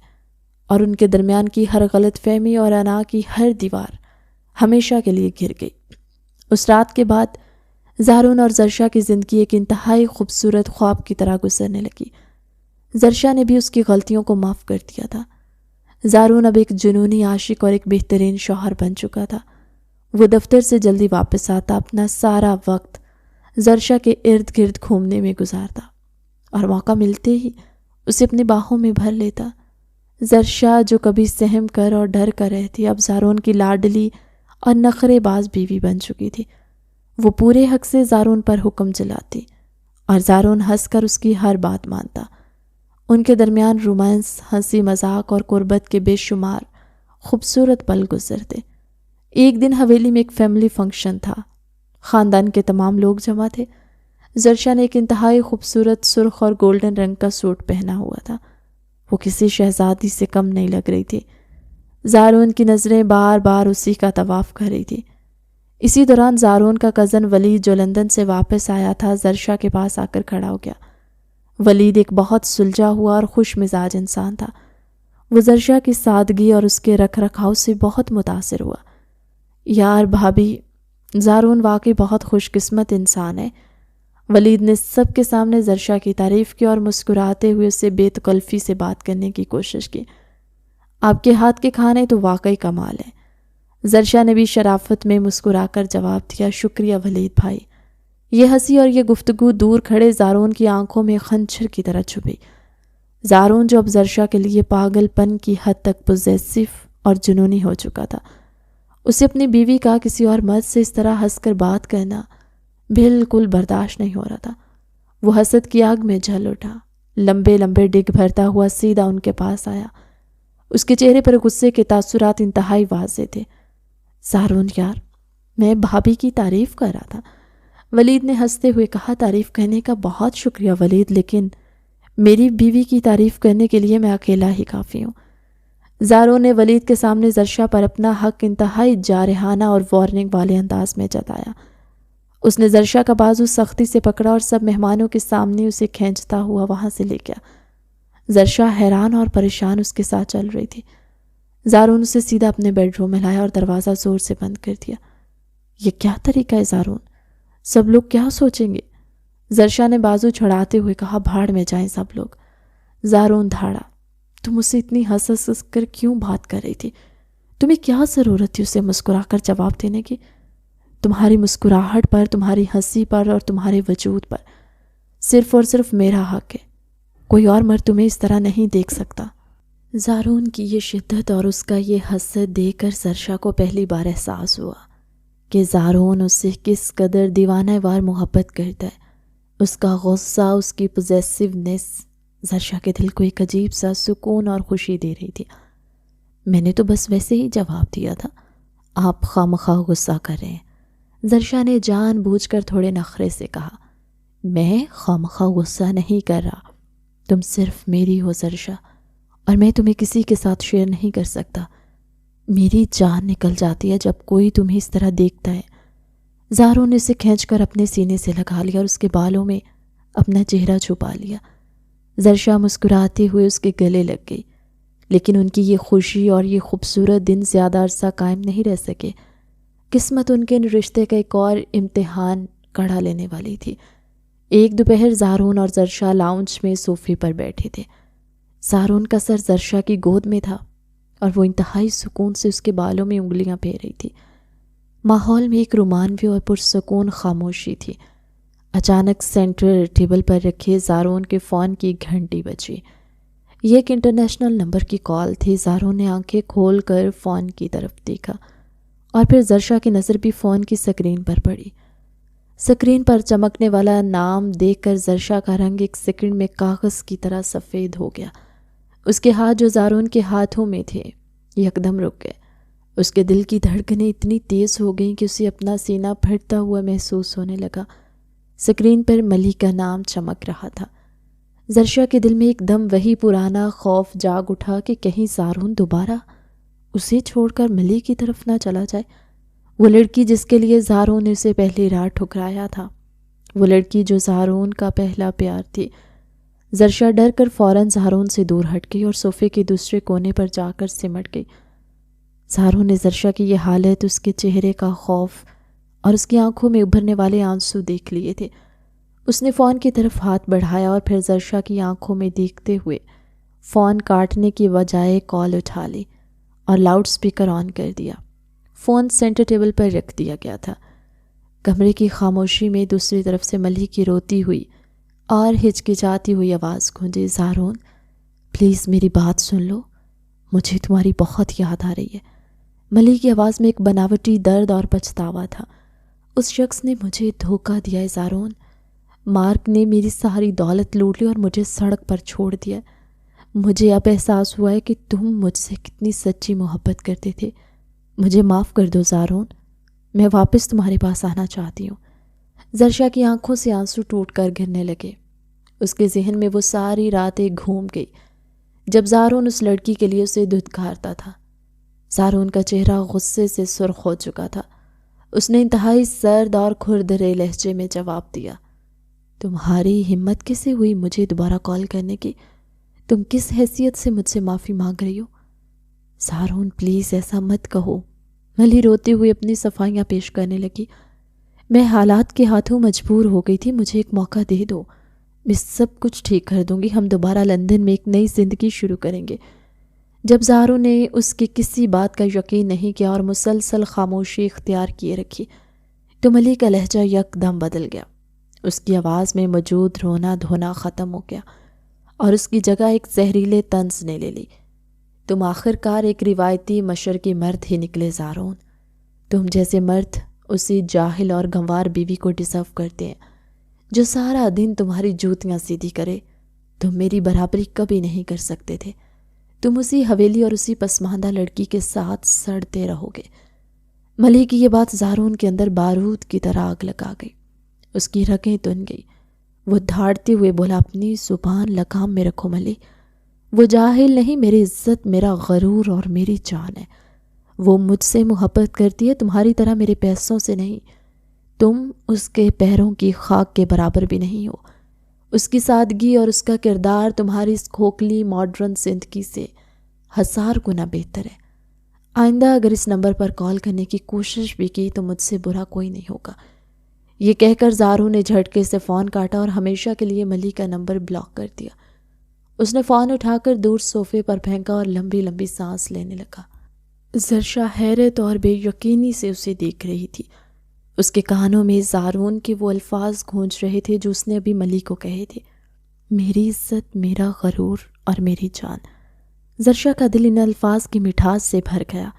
اور ان کے درمیان کی ہر غلط فہمی اور انا کی ہر دیوار ہمیشہ کے لیے گر گئی۔ اس رات کے بعد زارون اور زرشا کی زندگی ایک انتہائی خوبصورت خواب کی طرح گزرنے لگی۔ زرشا نے بھی اس کی غلطیوں کو معاف کر دیا تھا۔ زارون اب ایک جنونی عاشق اور ایک بہترین شوہر بن چکا تھا۔ وہ دفتر سے جلدی واپس آتا، اپنا سارا وقت زرشا کے ارد گرد گھومنے میں گزارتا اور موقع ملتے ہی اسے اپنی باہوں میں بھر لیتا۔ زرشا جو کبھی سہم کر اور ڈر کر رہتی، اب زارون کی لاڈلی اور نخرے باز بیوی بن چکی تھی۔ وہ پورے حق سے زارون پر حکم چلاتی اور زارون ہنس کر اس کی ہر بات مانتا۔ ان کے درمیان رومانس، ہنسی مذاق اور قربت کے بے شمار خوبصورت پل گزرتے۔ ایک دن حویلی میں ایک فیملی فنکشن تھا۔ خاندان کے تمام لوگ جمع تھے۔ زرشا نے ایک انتہائی خوبصورت سرخ اور گولڈن رنگ کا سوٹ پہنا ہوا تھا۔ وہ کسی شہزادی سے کم نہیں لگ رہی تھی۔ زارون کی نظریں بار بار اسی کا طواف کر رہی تھی۔ اسی دوران زارون کا کزن ولید جو لندن سے واپس آیا تھا، زرشا کے پاس آ کر کھڑا ہو گیا۔ ولید ایک بہت سلجھا ہوا اور خوش مزاج انسان تھا۔ وہ زرشا کی سادگی اور اس کے رکھ رکھاؤ سے بہت متاثر ہوا۔ یار بھابی، زارون واقعی بہت خوش قسمت انسان ہے۔ ولید نے سب کے سامنے زرشا کی تعریف کی اور مسکراتے ہوئے اسے بے تکلفی سے بات کرنے کی کوشش کی۔ آپ کے ہاتھ کے کھانے تو واقعی کمال ہیں۔ زرشا نے بھی شرافت میں مسکرا کر جواب دیا، شکریہ ولید بھائی۔ یہ ہنسی اور یہ گفتگو دور کھڑے زارون کی آنکھوں میں خنجر کی طرح چھپی۔ زارون جو اب زرشا کے لیے پاگل پن کی حد تک پوزیسو اور جنونی ہو چکا تھا، اسے اپنی بیوی کا کسی اور مرد سے اس طرح ہنس کر بات کرنا بالکل برداشت نہیں ہو رہا تھا۔ وہ حسد کی آگ میں جل اٹھا، لمبے لمبے ڈگ بھرتا ہوا سیدھا ان کے پاس آیا۔ اس کے چہرے پر غصے کے تاثرات انتہائی واضح تھے۔ زارون یار، میں بھابی کی تعریف کر رہا تھا۔ ولید نے ہنستے ہوئے کہا، تعریف کرنے کا بہت شکریہ ولید، لیکن میری بیوی کی تعریف کرنے کے لیے میں اکیلا ہی کافی ہوں۔ زارون نے ولید کے سامنے زرشا پر اپنا حق انتہائی جارحانہ اور وارننگ والے انداز میں جتایا۔ اس نے زرشا کا بازو سختی سے پکڑا اور سب مہمانوں کے سامنے اسے کھینچتا ہوا وہاں سے لے گیا۔ زرشا حیران اور پریشان اس کے ساتھ چل رہی تھی۔ زارون اسے سیدھا اپنے بیڈ روم میں لایا اور دروازہ زور سے بند کر دیا۔ یہ کیا طریقہ ہے زارون؟ سب لوگ کیا سوچیں گے؟ زرشا نے بازو چھڑاتے ہوئے کہا، بھاڑ میں جائیں سب لوگ۔ زارون دھاڑا، تم اسے اتنی ہنس کر کیوں بات کر رہی تھی؟ تمہیں کیا ضرورت تھی اسے مسکرا کر جواب دینے کی؟ تمہاری مسکراہٹ پر، تمہاری ہنسی پر اور تمہارے وجود پر صرف اور صرف میرا حق ہے۔ کوئی اور مرد تمہیں اس طرح نہیں دیکھ سکتا۔ زارون کی یہ شدت اور اس کا یہ حسد دیکھ کر زرشا کو پہلی بار احساس ہوا کہ زارون اس سے کس قدر دیوانہ وار محبت کرتا ہے۔ اس کا غصہ، اس کی پوزیسیونیس زرشا کے دل کو ایک عجیب سا سکون اور خوشی دے رہی تھی۔ میں نے تو بس ویسے ہی جواب دیا تھا، آپ خواہ غصہ کر رہے ہیں۔ زرشا نے جان بوجھ کر تھوڑے نخرے سے کہا، میں خواہ غصہ نہیں کر رہا، تم صرف میری ہو زرشا، اور میں تمہیں کسی کے ساتھ شیئر نہیں کر سکتا۔ میری جان نکل جاتی ہے جب کوئی تمہیں اس طرح دیکھتا ہے۔ زارون نے اسے کھینچ کر اپنے سینے سے لگا لیا اور اس کے بالوں میں اپنا چہرہ چھپا لیا۔ زرشا مسکراتے ہوئے اس کے گلے لگ گئی، لیکن ان کی یہ خوشی اور یہ خوبصورت دن زیادہ عرصہ قائم نہیں رہ سکے۔ قسمت ان کے رشتے کا ایک اور امتحان کڑھا لینے والی تھی۔ ایک دوپہر زارون اور زرشا لاؤنج میں صوفے پر بیٹھے تھے۔ زارون کا سر زرشا کی گود میں تھا اور وہ انتہائی سکون سے اس کے بالوں میں انگلیاں پھیر رہی تھی۔ ماحول میں ایک رومانوی اور پرسکون خاموشی تھی۔ اچانک سینٹرل ٹیبل پر رکھے زارون کے فون کی گھنٹی بجی۔ یہ ایک انٹرنیشنل نمبر کی کال تھی۔ زارون نے آنکھیں کھول کر فون کی طرف دیکھا اور پھر زرشا کی نظر بھی فون کی سکرین پر پڑی۔ سکرین پر چمکنے والا نام دیکھ کر زرشا کا رنگ ایک سیکنڈ میں کاغذ کی طرح سفید ہو گیا۔ اس کے ہاتھ جو زارون کے ہاتھوں میں تھے یکدم رک گئے۔ اس کے دل کی دھڑکنیں اتنی تیز ہو گئیں کہ اسے اپنا سینہ پھٹتا ہوا محسوس ہونے لگا۔ سکرین پر ملی کا نام چمک رہا تھا۔ زرشا کے دل میں ایک دم وہی پرانا خوف جاگ اٹھا کہ کہیں زارون دوبارہ اسے چھوڑ کر ملی کی طرف نہ چلا جائے، وہ لڑکی جس کے لیے زارون نے اسے پہلی رات ٹھکرایا تھا، وہ لڑکی جو زارون کا پہلا پیار تھی۔ زرشا ڈر کر فوراً زارون سے دور ہٹ گئی اور صوفے کے دوسرے کونے پر جا کر سمٹ گئی۔ زارون نے زرشا کی یہ حالت، اس کے چہرے کا خوف اور اس کی آنکھوں میں ابھرنے والے آنسو دیکھ لیے تھے۔ اس نے فون کی طرف ہاتھ بڑھایا اور پھر زرشا کی آنکھوں میں دیکھتے ہوئے فون کاٹنے کی بجائے کال اٹھا لی اور لاؤڈ سپیکر آن کر دیا۔ فون سینٹر ٹیبل پر رکھ دیا گیا تھا۔ کمرے کی خاموشی میں دوسری طرف سے ملی کی روتی ہوئی اور ہچکچاتی ہوئی آواز گونجی، زارون پلیز میری بات سن لو، مجھے تمہاری بہت یاد آ رہی ہے۔ ملی کی آواز میں ایک بناوٹی درد اور پچھتاوا تھا۔ اس شخص نے مجھے دھوکہ دیا ہے زارون، مارک نے میری ساری دولت لوٹ لی اور مجھے سڑک پر چھوڑ دیا۔ مجھے اب احساس ہوا ہے کہ تم مجھ سے کتنی سچی محبت کرتے تھے۔ مجھے معاف کر دو زارون، میں واپس تمہارے پاس آنا چاہتی ہوں۔ زرشا کی آنکھوں سے آنسو ٹوٹ کر گرنے لگے۔ اس کے ذہن میں وہ ساری راتیں گھوم گئی جب زارون اس لڑکی کے لیے اسے دھتکارتا تھا۔ زارون کا چہرہ غصے سے سرخ ہو چکا تھا۔ اس نے انتہائی سرد اور کھردرے لہجے میں جواب دیا، تمہاری ہمت کیسے ہوئی مجھے دوبارہ کال کرنے کی؟ تم کس حیثیت سے مجھ سے معافی مانگ رہی ہو؟ زارون پلیز ایسا مت کہو، ملی روتے ہوئے اپنی صفائیاں پیش کرنے لگی۔ میں حالات کے ہاتھوں مجبور ہو گئی تھی، مجھے ایک موقع دے دو، میں سب کچھ ٹھیک کر دوں گی، ہم دوبارہ لندن میں ایک نئی زندگی شروع کریں گے۔ جب زارون نے اس کی کسی بات کا یقین نہیں کیا اور مسلسل خاموشی اختیار کیے رکھی تو ملی کا لہجہ یکدم بدل گیا۔ اس کی آواز میں موجود رونا دھونا ختم ہو گیا اور اس کی جگہ ایک زہریلے طنز نے لے لی۔ تم آخر کار ایک روایتی مشرقی مرد ہی نکلے زارون، تم جیسے مرد اسی جاہل اور گنوار بیوی کو ڈیزرو کرتے ہیں جو سارا دن تمہاری جوتیاں سیدھی کرے۔ تم میری برابری کبھی نہیں کر سکتے تھے، تم اسی حویلی اور اسی پسماندہ لڑکی کے ساتھ سڑتے رہو گے۔ ملی کی یہ بات زارون کے اندر بارود کی طرح آگ لگا گئی۔ اس کی رگیں تن گئی۔ وہ دھاڑتے ہوئے بولا، اپنی زبان لگام میں رکھو ملی، وہ جاہل نہیں، میری عزت، میرا غرور اور میری جان ہے۔ وہ مجھ سے محبت کرتی ہے، تمہاری طرح میرے پیسوں سے نہیں۔ تم اس کے پیروں کی خاک کے برابر بھی نہیں ہو۔ اس کی سادگی اور اس کا کردار تمہاری اس کھوکھلی ماڈرن زندگی سے ہزار گنا بہتر ہے۔ آئندہ اگر اس نمبر پر کال کرنے کی کوشش بھی کی تو مجھ سے برا کوئی نہیں ہوگا۔ یہ کہہ کر زارون نے جھٹکے سے فون کاٹا اور ہمیشہ کے لیے ملی کا نمبر بلاک کر دیا۔ اس نے فون اٹھا کر دور صوفے پر پھینکا اور لمبی لمبی سانس لینے لگا۔ زرشا حیرت اور بے یقینی سے اسے دیکھ رہی تھی۔ اس کے کانوں میں زارون کے وہ الفاظ گونج رہے تھے جو اس نے ابھی ملی کو کہے تھے، میری عزت، میرا غرور اور میری جان۔ زرشا کا دل ان الفاظ کی مٹھاس سے بھر گیا۔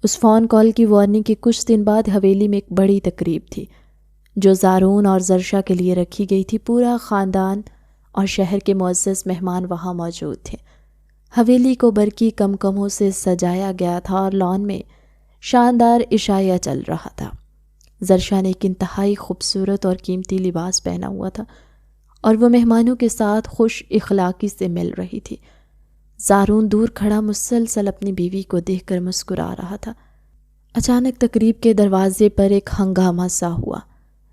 اس فون کال کی وارننگ کے کچھ دن بعد حویلی میں ایک بڑی تقریب تھی جو زارون اور زرشا کے لیے رکھی گئی تھی۔ پورا خاندان اور شہر کے معزز مہمان وہاں موجود تھے۔ حویلی کو برقی کمکموں سے سجایا گیا تھا اور لان میں شاندار عشائیہ چل رہا تھا۔ زرشا نے ایک انتہائی خوبصورت اور قیمتی لباس پہنا ہوا تھا اور وہ مہمانوں کے ساتھ خوش اخلاقی سے مل رہی تھی۔ زارون دور کھڑا مسلسل اپنی بیوی کو دیکھ کر مسکرا رہا تھا۔ اچانک تقریب کے دروازے پر ایک ہنگامہ سا ہوا۔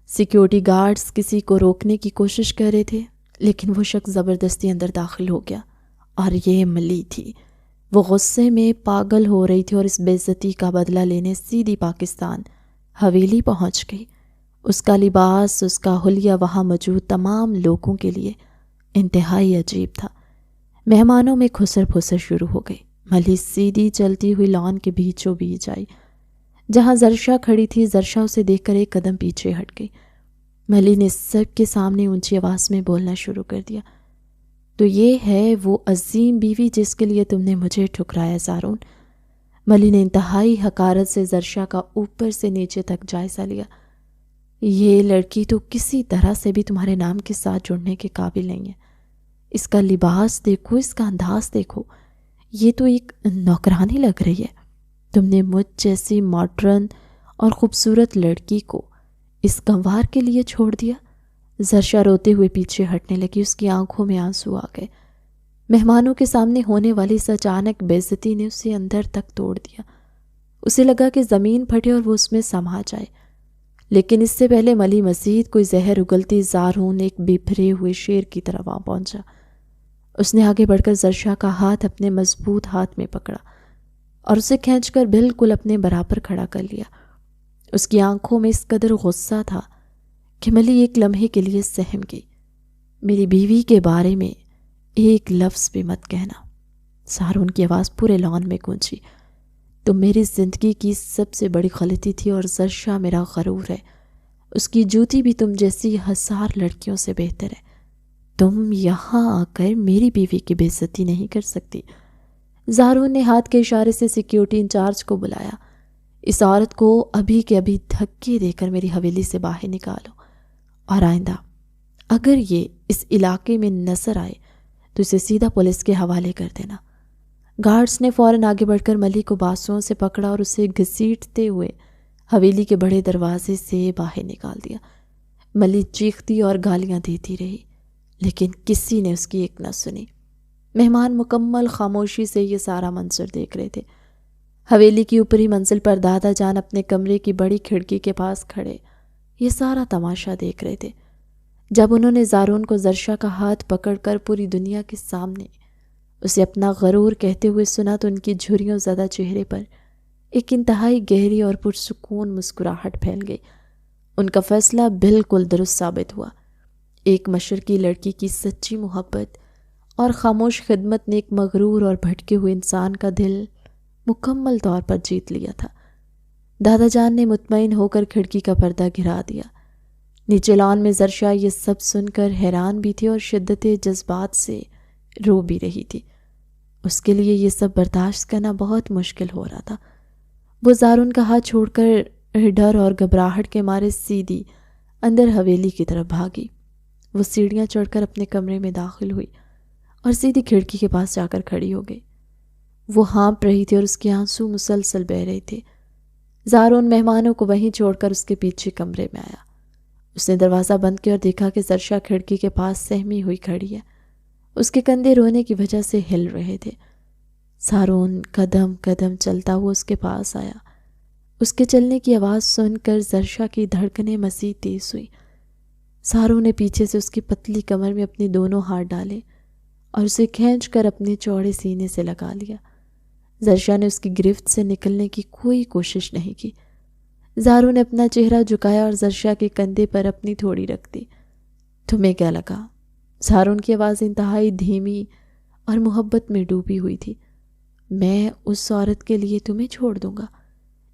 سیکیورٹی گارڈز کسی کو روکنے کی کوشش کر رہے تھے لیکن وہ شخص زبردستی اندر داخل ہو گیا اور یہ ملی تھی۔ وہ غصے میں پاگل ہو رہی تھی اور اس بے عزتی کا بدلہ لینے سیدھی پاکستان حویلی پہنچ گئی۔ اس کا لباس، اس کا حلیہ وہاں موجود تمام لوگوں کے لیے انتہائی عجیب تھا۔ مہمانوں میں خسر پھسر شروع ہو گئی۔ ملی سیدھی چلتی ہوئی لان کے بیچوں بیچ آئی جہاں زرشا کھڑی تھی۔ زرشا اسے دیکھ کر ایک قدم پیچھے ہٹ گئی۔ ملی نے سب کے سامنے اونچی آواز میں بولنا شروع کر دیا، تو یہ ہے وہ عظیم بیوی جس کے لیے تم نے مجھے ٹھکرایا زارون۔ ملی نے انتہائی حقارت سے زرشا کا اوپر سے نیچے تک جائزہ لیا۔ یہ لڑکی تو کسی طرح سے بھی تمہارے نام کے ساتھ جڑنے کے قابل نہیں ہے۔ اس کا لباس دیکھو، اس کا انداز دیکھو، یہ تو ایک نوکرانی لگ رہی ہے۔ تم نے مجھ جیسی ماڈرن اور خوبصورت لڑکی کو اس گنوار کے لیے چھوڑ دیا۔ زرشا روتے ہوئے پیچھے ہٹنے لگی۔ اس کی آنکھوں میں آنسو آ گئے۔ مہمانوں کے سامنے ہونے والی اس اچانک بے عزتی نے اسے اندر تک توڑ دیا۔ اسے لگا کہ زمین پھٹے اور وہ اس میں سما جائے، لیکن اس سے پہلے ملی مزید کوئی زہر اگلتی زارون ایک بپھرے ہوئے شیر کی طرح وہاں پہنچا۔ اس نے آگے بڑھ کر زرشا کا ہاتھ اپنے مضبوط ہاتھ میں پکڑا اور اسے کھینچ کر بالکل اپنے برابر کھڑا کر لیا۔ اس کی آنکھوں میں اس قدر غصہ تھا کہ ملی ایک لمحے کے لیے سہم گئی۔ میری بیوی کے بارے میں ایک لفظ بھی مت کہنا۔ زارون کی آواز پورے لان میں گونجی۔ تم میری زندگی کی سب سے بڑی غلطی تھی اور زرشا میرا غرور ہے۔ اس کی جوتی بھی تم جیسی 1000 لڑکیوں سے بہتر ہے۔ تم یہاں آ کر میری بیوی کی بے عزتی نہیں کر سکتی۔ زارون نے ہاتھ کے اشارے سے سیکیورٹی انچارج کو بلایا۔ اس عورت کو ابھی کے ابھی دھکے دے کر میری حویلی سے باہر نکالو، اور آئندہ اگر یہ اس علاقے میں نظر آئے تو اسے سیدھا پولیس کے حوالے کر دینا۔ گارڈز نے فوراً آگے بڑھ کر ملی کو باسوں سے پکڑا اور اسے گھسیٹتے ہوئے حویلی کے بڑے دروازے سے باہر نکال دیا۔ ملی چیختی اور گالیاں دیتی رہی، لیکن کسی نے اس کی ایک نہ سنی۔ مہمان مکمل خاموشی سے یہ سارا منظر دیکھ رہے تھے۔ حویلی کی اوپری منزل پر دادا جان اپنے کمرے کی بڑی کھڑکی کے پاس کھڑے یہ سارا تماشا دیکھ رہے تھے۔ جب انہوں نے زارون کو زرشا کا ہاتھ پکڑ کر پوری دنیا کے سامنے اسے اپنا غرور کہتے ہوئے سنا تو ان کی جھریوں زدہ چہرے پر ایک انتہائی گہری اور پرسکون مسکراہٹ پھیل گئی۔ ان کا فیصلہ بالکل درست ثابت ہوا۔ ایک مشرقی لڑکی کی سچی محبت اور خاموش خدمت نے ایک مغرور اور بھٹکے ہوئے انسان کا دل مکمل طور پر جیت لیا تھا۔ دادا جان نے مطمئن ہو کر کھڑکی کا پردہ گرا دیا۔ نیچے لان میں زرشا یہ سب سن کر حیران بھی تھی اور شدت جذبات سے رو بھی رہی تھی۔ اس کے لیے یہ سب برداشت کرنا بہت مشکل ہو رہا تھا۔ وہ زارون کا ہاتھ چھوڑ کر ڈر اور گھبراہٹ کے مارے سیدھی اندر حویلی کی طرف بھاگی۔ وہ سیڑھیاں چڑھ کر اپنے کمرے میں داخل ہوئی اور سیدھی کھڑکی کے پاس جا کر کھڑی ہو گئی۔ وہ ہانپ رہی تھی اور اس کے آنسو مسلسل بہہ رہے تھے۔ زارون مہمانوں کو وہیں چھوڑ کر اس کے پیچھے کمرے میں آیا۔ اس نے دروازہ بند کیا اور دیکھا کہ زرشا کھڑکی کے پاس سہمی ہوئی کھڑی ہے۔ اس کے کندھے رونے کی وجہ سے ہل رہے تھے۔ زارون قدم قدم چلتا ہوا اس کے پاس آیا۔ اس کے چلنے کی آواز سن کر زرشا کی دھڑکنیں مزید تیز ہوئی۔ زارون نے پیچھے سے اس کی پتلی کمر میں اپنے دونوں ہاتھ ڈالے اور اسے کھینچ کر اپنے چوڑے سینے سے لگا لیا۔ زرشا نے اس کی گرفت سے نکلنے کی کوئی کوشش نہیں کی۔ زارون نے اپنا چہرہ جھکایا اور زرشا کے کندھے پر اپنی تھوڑی رکھ دی۔ تمہیں کیا لگا؟ زارون کی آواز انتہائی دھیمی اور محبت میں ڈوبی ہوئی تھی۔ میں اس عورت کے لیے تمہیں چھوڑ دوں گا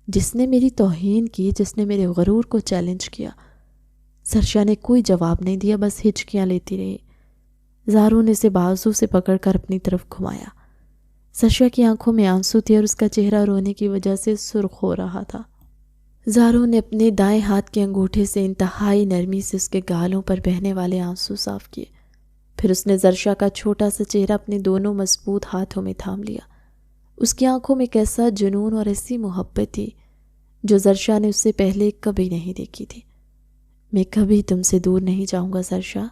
جس نے میری توہین کی، جس نے میرے غرور کو چیلنج کیا۔ زرشا نے کوئی جواب نہیں دیا، بس ہچکیاں لیتی رہی۔ زارون نے اسے بازو سے پکڑ کر اپنی طرف گھمایا۔ زرشا کی آنکھوں میں آنسو تھے اور اس کا چہرہ رونے کی وجہ سے سرخ ہو رہا تھا۔ زارون نے اپنے دائیں ہاتھ کے انگوٹھے سے انتہائی نرمی سے اس کے گالوں پر بہنے والے آنسو صاف کیے۔ پھر اس نے زرشا کا چھوٹا سا چہرہ اپنے دونوں مضبوط ہاتھوں میں تھام لیا۔ اس کی آنکھوں میں ایک ایسا جنون اور ایسی محبت تھی جو زرشا نے اس سے پہلے کبھی نہیں دیکھی تھی۔ میں کبھی تم سے دور نہیں جاؤں گا زرشا،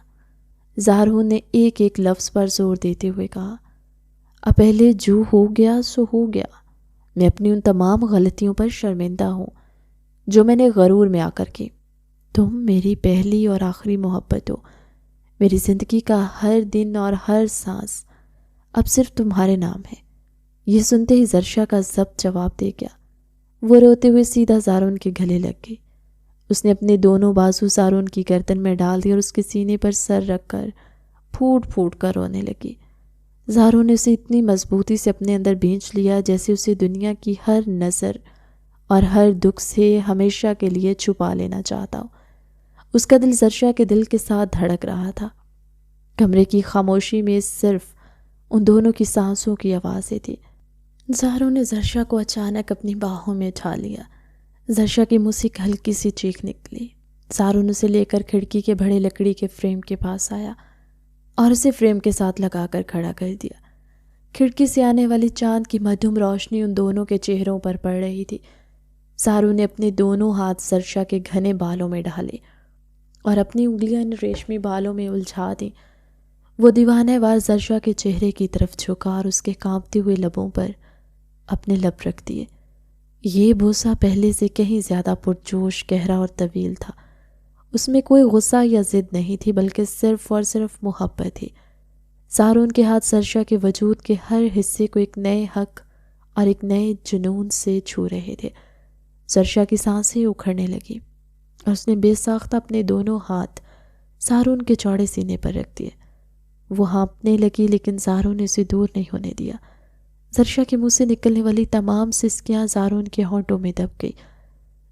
زارون نے ایک ایک لفظ پر زور دیتے ہوئے کہا۔ اب پہلے جو ہو گیا سو ہو گیا۔ میں اپنی ان تمام غلطیوں پر شرمندہ ہوں جو میں نے غرور میں آ کر کی۔ تم میری پہلی اور آخری محبت ہو۔ میری زندگی کا ہر دن اور ہر سانس اب صرف تمہارے نام ہے۔ یہ سنتے ہی زرشا کا ضبط جواب دے گیا۔ وہ روتے ہوئے سیدھا زارون کے گلے لگ گئی۔ اس نے اپنے دونوں بازو زارون کی گردن میں ڈال دی اور اس کے سینے پر سر رکھ کر پھوٹ پھوٹ کر رونے لگی۔ زارون نے اسے اتنی مضبوطی سے اپنے اندر بھینچ لیا جیسے اسے دنیا کی ہر نظر اور ہر دکھ سے ہمیشہ کے لیے چھپا لینا چاہتا ہو۔ اس کا دل زرشا کے دل کے ساتھ دھڑک رہا تھا۔ کمرے کی خاموشی میں صرف ان دونوں کی سانسوں کی آوازیں تھی۔ زارون نے زرشا کو اچانک اپنی باہوں میں اٹھا لیا۔ زرشا کے منہ سے ایک ہلکی سی چیخ نکلی۔ زارون اسے لے کر کھڑکی کے بڑے لکڑی کے فریم کے پاس آیا اور اسے فریم کے ساتھ لگا کر کھڑا کر دیا۔ کھڑکی سے آنے والی چاند کی مدھم روشنی ان دونوں کے چہروں پر پڑ رہی تھی۔ زارون نے اپنے دونوں ہاتھ زرشا کے گھنے بالوں میں ڈالے اور اپنی انگلیاں ان ریشمی بالوں میں الجھا دیں۔ وہ دیوانہ وار زرشا کے چہرے کی طرف جھکا اور اس کے کانپتے ہوئے لبوں پر اپنے لب رکھ دیے۔ یہ بوسہ پہلے سے کہیں زیادہ پرجوش، گہرا اور طویل تھا۔ اس میں کوئی غصہ یا ضد نہیں تھی، بلکہ صرف اور صرف محبت تھی۔ زارون کے ہاتھ زرشا کے وجود کے ہر حصے کو ایک نئے حق اور ایک نئے جنون سے چھو رہے تھے۔ زرشا کی سانسیں اکھڑنے لگی اور اس نے بے ساختہ اپنے دونوں ہاتھ زارون کے چوڑے سینے پر رکھ دیے۔ وہ ہانپنے لگی لیکن زارون نے اسے دور نہیں ہونے دیا۔ زرشا کے منہ سے نکلنے والی تمام سسکیاں زارون کے ہونٹوں میں دب گئی۔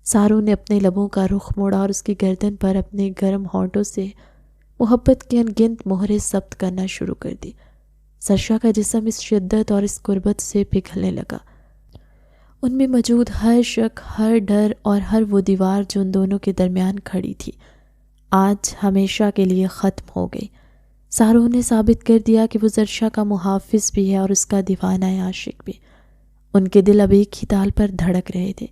زارون نے اپنے لبوں کا رخ موڑا اور اس کی گردن پر اپنے گرم ہونٹوں سے محبت کی انگنت مہریں ضبط کرنا شروع کر دی۔ زرشا کا جسم اس شدت اور اس قربت سے پگھلنے لگا۔ ان میں موجود ہر شک، ہر ڈر اور ہر وہ دیوار جو ان دونوں کے درمیان کھڑی تھی، آج ہمیشہ کے لیے ختم ہو گئی۔ زارون نے ثابت کر دیا کہ وہ زرشا کا محافظ بھی ہے اور اس کا دیوانہ عاشق بھی۔ ان کے دل اب ایک ہی تال پر دھڑک رہے تھے۔